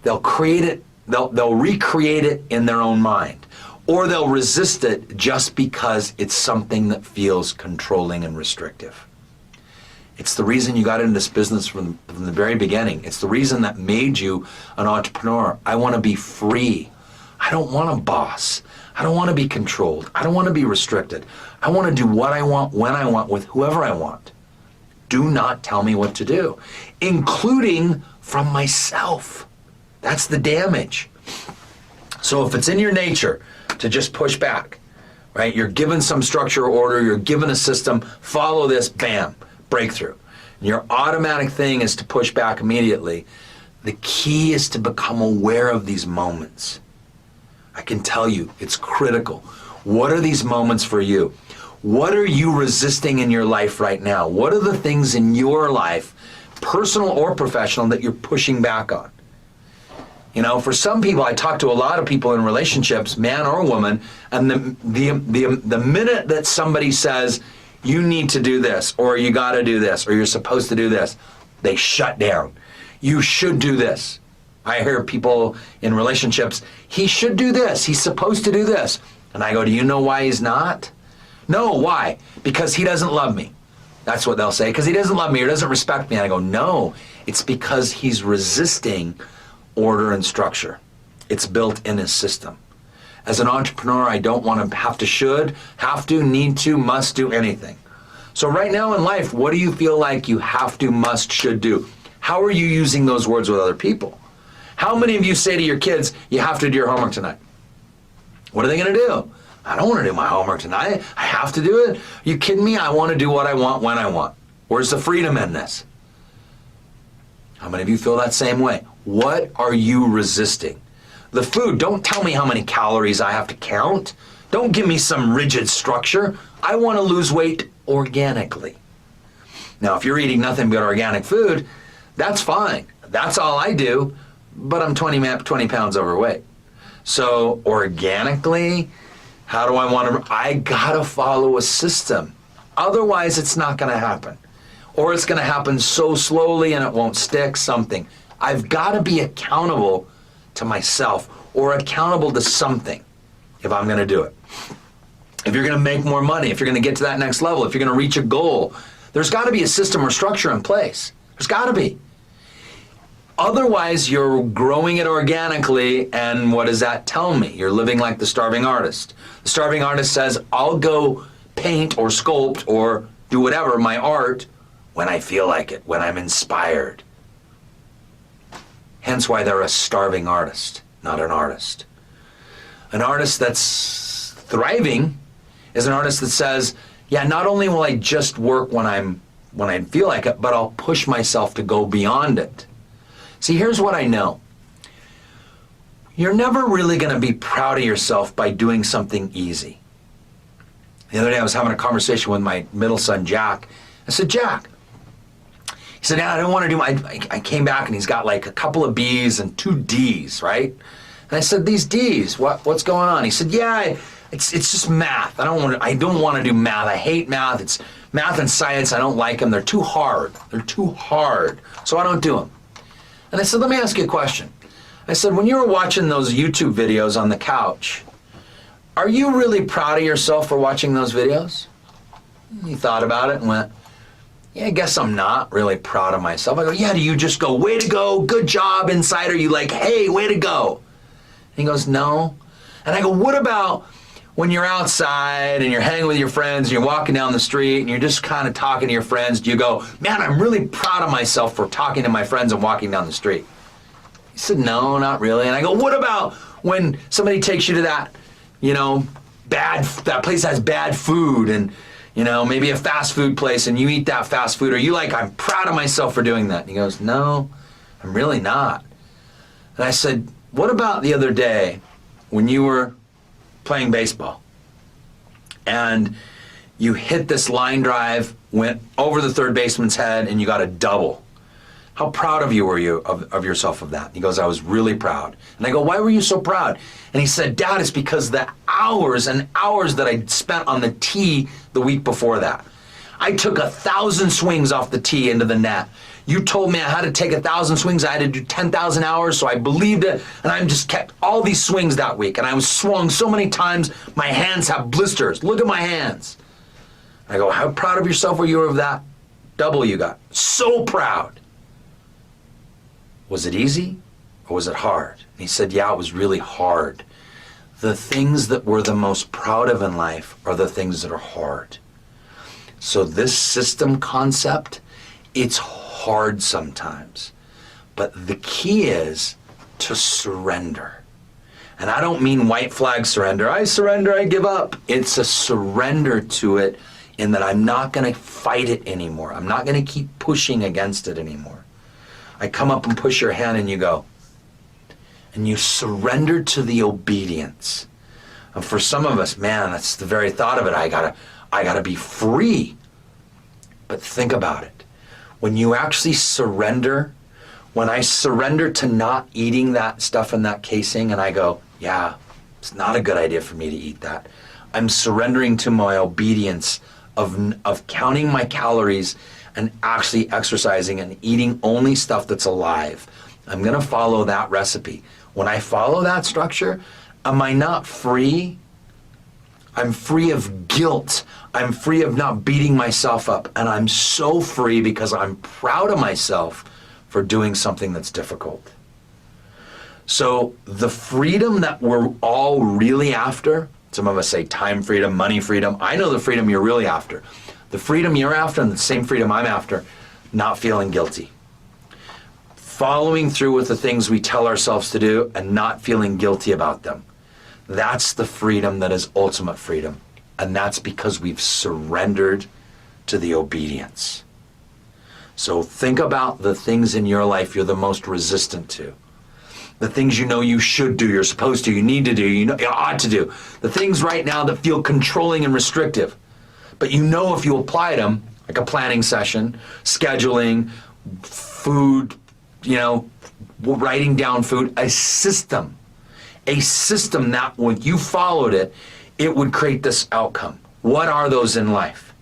They'll create it. They'll recreate it in their own mind, or they'll resist it just because it's something that feels controlling and restrictive. It's the reason you got into this business from the very beginning. It's the reason that made you an entrepreneur. I want to be free. I don't want a boss. I don't want to be controlled. I don't want to be restricted. I want to do what I want, when I want, with whoever I want. Do not tell me what to do, including from myself. That's the damage. So if it's in your nature to just push back, right? You're given some structure or order, you're given a system, follow this, bam, breakthrough. And your automatic thing is to push back immediately. The key is to become aware of these moments. I can tell you, it's critical. What are these moments for you? What are you resisting in your life right now? What are the things in your life, personal or professional, that you're pushing back on? You know, for some people, I talk to a lot of people in relationships, man or woman, and the minute that somebody says, you need to do this, or you got to do this, or you're supposed to do this, they shut down. You should do this. I hear people in relationships, he should do this, he's supposed to do this. And I go, do you know why he's not? No, why? Because he doesn't love me. That's what they'll say, because he doesn't love me or doesn't respect me. And I go, no, it's because he's resisting order and structure. It's built in his system. As an entrepreneur, I don't want to have to, should, have to, need to, must do anything. So right now in life, what do you feel like you have to, must, should do? How are you using those words with other people? How many of you say to your kids, you have to do your homework tonight? What are they going to do? I don't want to do my homework tonight. I have to do it. Are you kidding me? I want to do what I want when I want. Where's the freedom in this? How many of you feel that same way? What are you resisting? The food, don't tell me how many calories I have to count. Don't give me some rigid structure. I want to lose weight organically. Now, if you're eating nothing but organic food, that's fine. That's all I do, but I'm 20 pounds overweight. So organically, how do I want to? I gotta follow a system. Otherwise, it's not gonna happen. Or it's gonna happen so slowly and it won't stick, something. I've gotta be accountable to myself or accountable to something if I'm gonna do it. If you're gonna make more money, if you're gonna get to that next level, if you're gonna reach a goal, there's gotta be a system or structure in place. There's gotta be. Otherwise, you're growing it organically, and what does that tell me? You're living like the starving artist. The starving artist says, I'll go paint or sculpt or do whatever, my art, when I feel like it, when I'm inspired. Hence why they're a starving artist, not an artist. An artist that's thriving is an artist that says, yeah, not only will I just work when I feel like it, but I'll push myself to go beyond it. See, here's what I know. You're never really going to be proud of yourself by doing something easy. The other day I was having a conversation with my middle son, Jack. I said, Jack, he said, yeah, I don't want to do I came back and he's got like a couple of B's and 2 D's, right? And I said, these D's, what's going on? He said, yeah, it's just math. I don't want to do math. I hate math. It's math and science. I don't like them. They're too hard. So I don't do them. And I said, let me ask you a question. I said, when you were watching those YouTube videos on the couch, are you really proud of yourself for watching those videos? He thought about it and went, yeah, I guess I'm not really proud of myself. I go, yeah, do you just go, way to go, good job inside? Are you like, hey, way to go? And he goes, no. And I go, what about when you're outside and you're hanging with your friends and you're walking down the street and you're just kind of talking to your friends, do you go, man, I'm really proud of myself for talking to my friends and walking down the street? He said, no, not really. And I go, what about when somebody takes you to that, that place has bad food and, maybe a fast food place and you eat that fast food? Are you like, I'm proud of myself for doing that? And he goes, no, I'm really not. And I said, what about the other day when you were playing baseball and you hit this line drive, went over the third baseman's head, and you got a double? How proud of you were you of yourself of that? He goes, I was really proud. And I go, why were you so proud? And he said, Dad, it's because the hours and hours that I spent on the tee the week before that. I took 1,000 swings off the tee into the net. You told me I had to take 1,000 swings. I had to do 10,000 hours, so I believed it, and I just kept all these swings that week. And I was swung so many times, my hands have blisters. Look at my hands. I go, how proud of yourself were you of that double you got? So proud. Was it easy or was it hard? And he said, yeah, it was really hard. The things that we're the most proud of in life are the things that are hard. So this system concept, it's hard sometimes. But the key is to surrender. And I don't mean white flag surrender. I surrender, I give up. It's a surrender to it in that I'm not going to fight it anymore. I'm not going to keep pushing against it anymore. I come up and push your hand and you go. And you surrender to the obedience. And for some of us, man, that's the very thought of it. I gotta be free. But think about it. When you actually surrender, when I surrender to not eating that stuff in that casing and I go, yeah, it's not a good idea for me to eat that. I'm surrendering to my obedience of counting my calories and actually exercising and eating only stuff that's alive. I'm gonna follow that recipe. When I follow that structure, am I not free? I'm free of guilt. I'm free of not beating myself up. And I'm so free because I'm proud of myself for doing something that's difficult. So the freedom that we're all really after, some of us say time freedom, money freedom. I know the freedom you're really after. The freedom you're after and the same freedom I'm after, not feeling guilty. Following through with the things we tell ourselves to do and not feeling guilty about them. That's the freedom that is ultimate freedom. And that's because we've surrendered to the obedience. So think about the things in your life you're the most resistant to. The things you know you should do, you're supposed to, you need to do, you ought to do. The things right now that feel controlling and restrictive. But you know if you applied them, like a planning session, scheduling, food, writing down food, a system that when you followed it, it would create this outcome. What are those in life?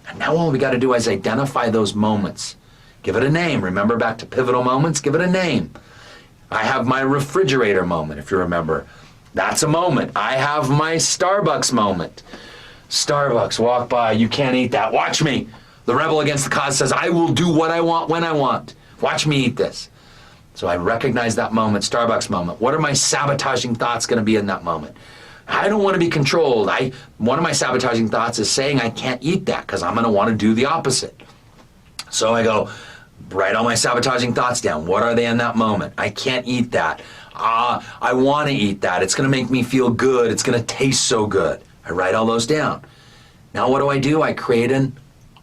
And now all we got to do is identify those moments. Give it a name. Remember back to pivotal moments? Give it a name. I have my refrigerator moment, if you remember. That's a moment. I have my Starbucks moment. Starbucks, walk by, you can't eat that. Watch me. The rebel against the cause says, I will do what I want when I want. Watch me eat this. So I recognize that moment, Starbucks moment. What are my sabotaging thoughts going to be in that moment? I don't want to be controlled. One of my sabotaging thoughts is saying I can't eat that because I'm going to want to do the opposite. So I go, write all my sabotaging thoughts down. What are they in that moment? I can't eat that. I want to eat that. It's going to make me feel good. It's going to taste so good. I write all those down. Now what do? I create an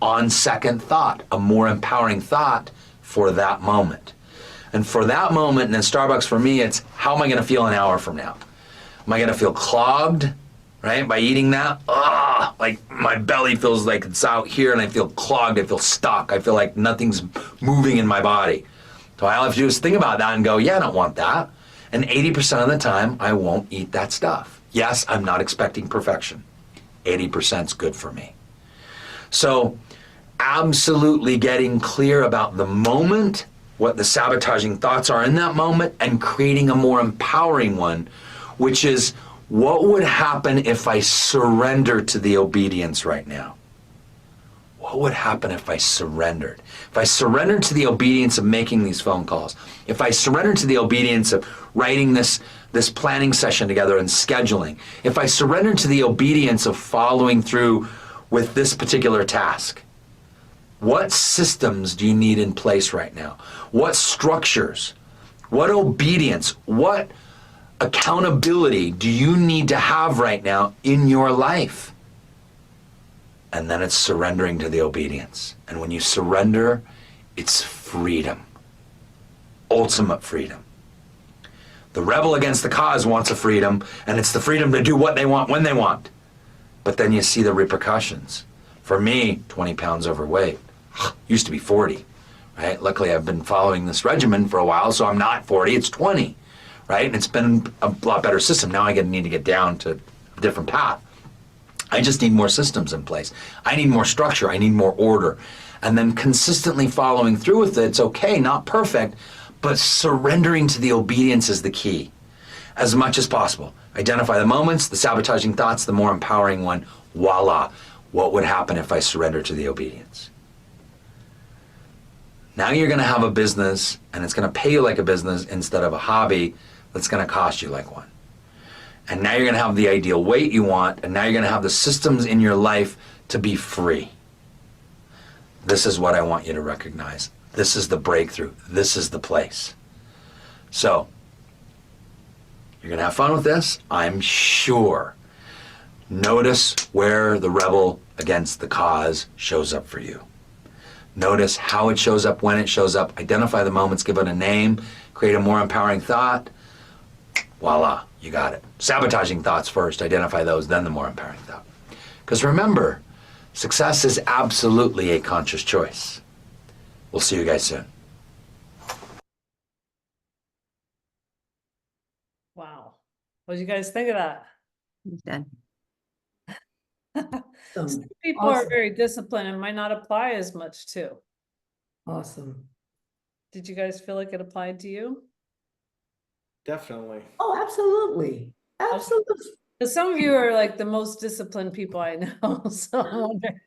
on second thought, a more empowering thought for that moment. And for that moment, and in Starbucks for me, it's how am I going to feel an hour from now? Am I going to feel clogged, right, by eating that? Like my belly feels like it's out here and I feel clogged, I feel stuck, I feel like nothing's moving in my body. So all I have to do is think about that and go, yeah, I don't want that. And 80% of the time, I won't eat that stuff. Yes, I'm not expecting perfection. 80% is good for me. So absolutely getting clear about the moment, what the sabotaging thoughts are in that moment, and creating a more empowering one, which is what would happen if I surrender to the obedience right now? what would happen if I surrendered? If I surrendered to the obedience of making these phone calls, if I surrendered to the obedience of writing this planning session together and scheduling, if I surrendered to the obedience of following through with this particular task, what systems do you need in place right now? What structures? What obedience? What accountability do you need to have right now in your life? And then it's surrendering to the obedience. And when you surrender, it's freedom. Ultimate freedom. The rebel against the cause wants a freedom, and it's the freedom to do what they want when they want. But then you see the repercussions. For me, 20 pounds overweight. Used to be 40, right? Luckily, I've been following this regimen for a while, so I'm not 40, it's 20, right? And it's been a lot better system. Now I need to get down to a different path. I just need more systems in place. I need more structure. I need more order. And then consistently following through with it. It's okay, not perfect, but surrendering to the obedience is the key. As much as possible. Identify the moments, the sabotaging thoughts, the more empowering one. Voila. What would happen if I surrender to the obedience? Now you're going to have a business, and it's going to pay you like a business instead of a hobby that's going to cost you like one. And now you're going to have the ideal weight you want, and now you're going to have the systems in your life to be free. This is what I want you to recognize. This is the breakthrough. This is the place. So, you're going to have fun with this, I'm sure. Notice where the rebel against the cause shows up for you. Notice how it shows up, when it shows up. Identify the moments, give it a name, create a more empowering thought. Voila, you got it. Sabotaging thoughts first, identify those, then the more empowering thought. Because remember, success is absolutely a conscious choice. We'll see you guys soon. Wow. What do you guys think of that? Done. Some people are Awesome. very disciplined and might not apply as much too. Awesome. Did you guys feel like it applied to you? Definitely. Oh, absolutely. Absolutely. Because some of you are like the most disciplined people I know, so I wonder.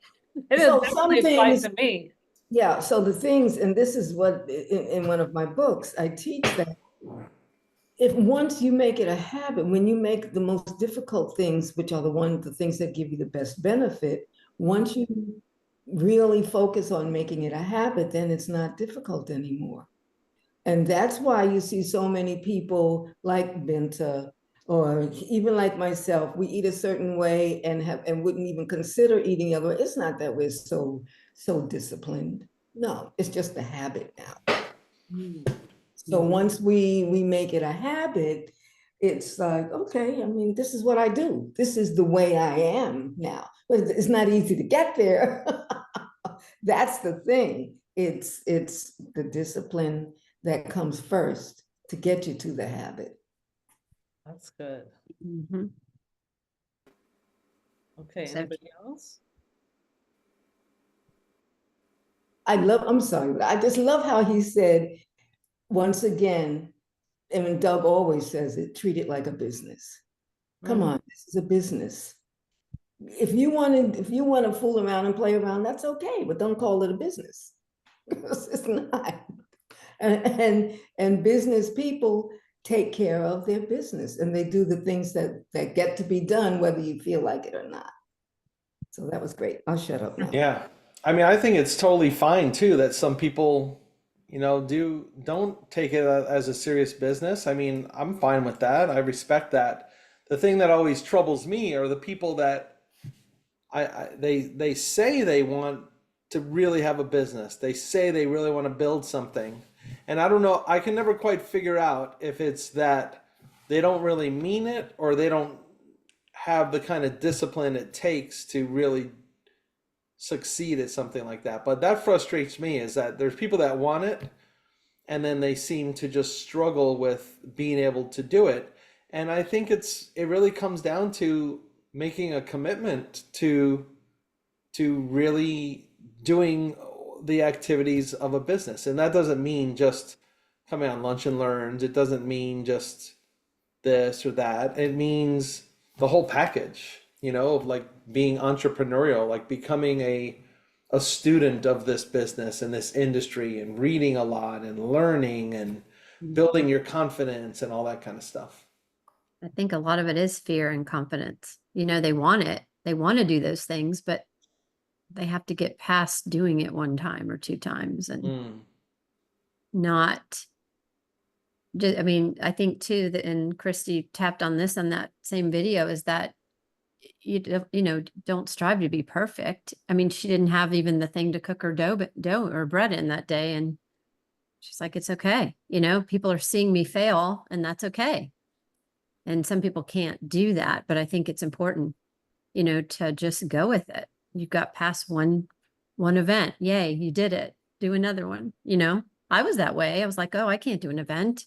It So is some definitely applied things- to me. Yeah, so the things, and this is what in one of my books, I teach that if once you make it a habit, when you make the most difficult things, which are the things that give you the best benefit, once you really focus on making it a habit, then it's not difficult anymore. And that's why you see so many people like Binta, or even like myself, we eat a certain way and wouldn't even consider eating the other way. It's not that we're so disciplined. No, it's just a habit now. So once we make it a habit, it's like, okay, I mean, this is what I do. This is the way I am now. But it's not easy to get there. That's the thing. It's the discipline that comes first to get you to the habit. That's good. Mhm. Okay, So- anybody else? I'm sorry, but I just love how he said, once again, and Doug always says it, treat it like a business. Come on, this is a business. If you want to fool around and play around, that's okay, but don't call it a business. Because it's not. And business people take care of their business, and they do the things that get to be done, whether you feel like it or not. So that was great. I'll shut up now. Yeah. I mean, I think it's totally fine too that some people, don't take it as a serious business. I mean, I'm fine with that. I respect that. The thing that always troubles me are the people that they say they want to really have a business. They say they really want to build something. And I don't know, I can never quite figure out if it's that they don't really mean it or they don't have the kind of discipline it takes to really succeed at something like that. But that frustrates me, is that there's people that want it and then they seem to just struggle with being able to do it. And I think it really comes down to making a commitment to really doing the activities of a business. And that doesn't mean just coming on lunch and learns. It doesn't mean just this or that. It means the whole package, of like being entrepreneurial, like becoming a a student of this business and this industry and reading a lot and learning and building your confidence and all that kind of stuff. I think a lot of it is fear and confidence. You know, they want it. They want to do those things, but they have to get past doing it one time or two times and Mm. not just, I mean, I think too that, and Christy tapped on this on that same video, is that you know, don't strive to be perfect. I mean, she didn't have even the thing to cook her dough or bread in that day. And she's like, it's okay. You know, people are seeing me fail and that's okay. And some people can't do that, but I think it's important, you know, to just go with it. You've got past one event. Yay, you did it. Do another one. You know, I was that way. I was like, oh, I can't do an event.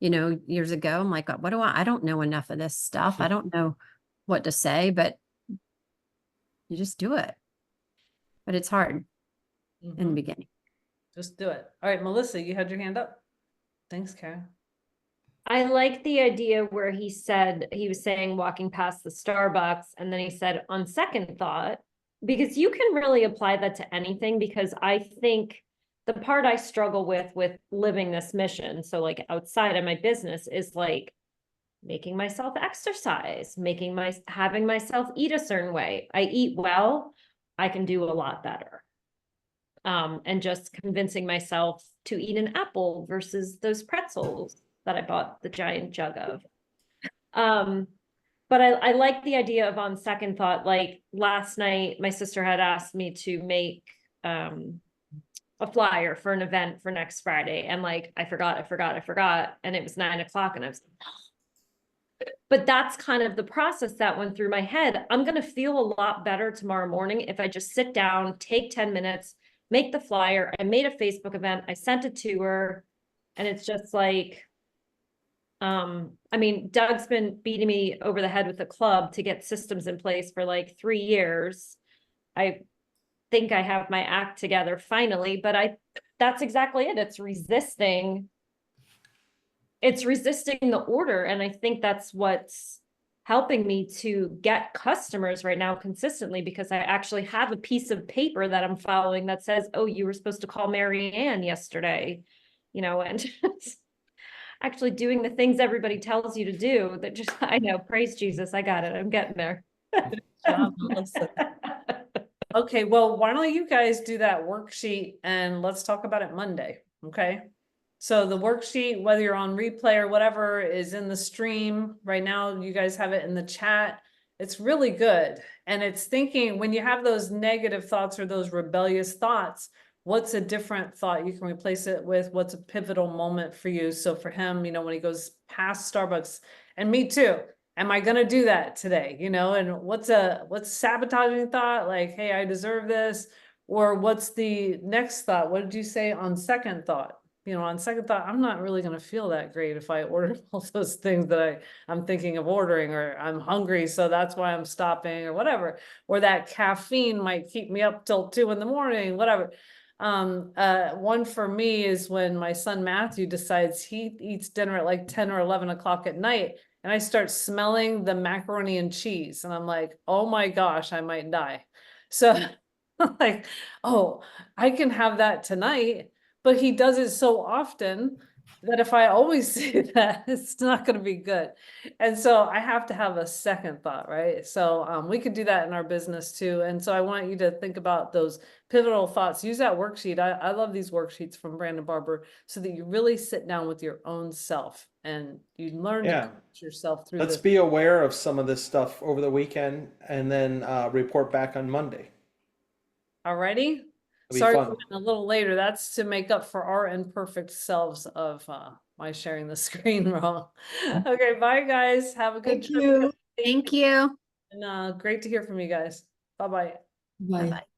You know, years ago, I'm like, what do I don't know enough of this stuff. I don't know what to say, but you just do it. But it's hard in the Mhm. beginning. Just do it. All right, Melissa, you had your hand up. Thanks, Karen. I like the idea where he said, he was saying walking past the Starbucks, and then he said on second thought, because you can really apply that to anything, because I think the part I struggle with living this mission, so like outside of my business, is like making myself exercise, having myself eat a certain way. I eat well, I can do a lot better. And just convincing myself to eat an apple versus those pretzels that I bought the giant jug of. But I like the idea of on second thought, like last night, my sister had asked me to make a flyer for an event for next Friday. And like, I forgot. And it was 9 o'clock and I was but that's kind of the process that went through my head. I'm going to feel a lot better tomorrow morning if I just sit down, take 10 minutes, make the flyer. I made a Facebook event. I sent it to her. And it's just like, I mean, Doug's been beating me over the head with the club to get systems in place for like 3 years. I think I have my act together finally, but that's exactly it. It's resisting the order. And I think that's what's helping me to get customers right now consistently, because I actually have a piece of paper that I'm following that says, oh, you were supposed to call Mary Ann yesterday, you know, and actually doing the things everybody tells you to do that just, I know, praise Jesus, I got it. I'm getting there. Job, Melissa. Okay, well, why don't you guys do that worksheet and let's talk about it Monday, okay? So the worksheet, whether you're on replay or whatever, is in the stream. Right now, you guys have it in the chat. It's really good. And it's thinking, when you have those negative thoughts or those rebellious thoughts, what's a different thought you can replace it with? What's a pivotal moment for you? So for him, you know, when he goes past Starbucks, and me too, am I gonna do that today? You know, and what's sabotaging thought? Like, hey, I deserve this. Or what's the next thought? What did you say on second thought? You know, on second thought, I'm not really gonna feel that great if I order all those things that I'm thinking of ordering, or I'm hungry, so that's why I'm stopping, or whatever. Or that caffeine might keep me up till 2 in the morning, whatever. One for me is when my son Matthew decides he eats dinner at like 10 or 11 o'clock at night, and I start smelling the macaroni and cheese, and I'm like, oh my gosh, I might die. So like, oh, I can have that tonight. But he does it so often that if I always say that, it's not going to be good. And so I have to have a second thought, right? So we could do that in our business too. And so I want you to think about those pivotal thoughts. Use that worksheet. I love these worksheets from Brandon Barber, so that you really sit down with your own self and you learn to Yeah. coach yourself through Let's this. be aware of some of this stuff over the weekend and then report back on Monday. Alrighty? It'll be Sorry fun. for being a little later. That's to make up for our imperfect selves of my sharing the screen wrong. Okay, bye guys. Have a good Thank trip. you. Thank you. And great to hear from you guys. Bye-bye. Bye. Bye-bye.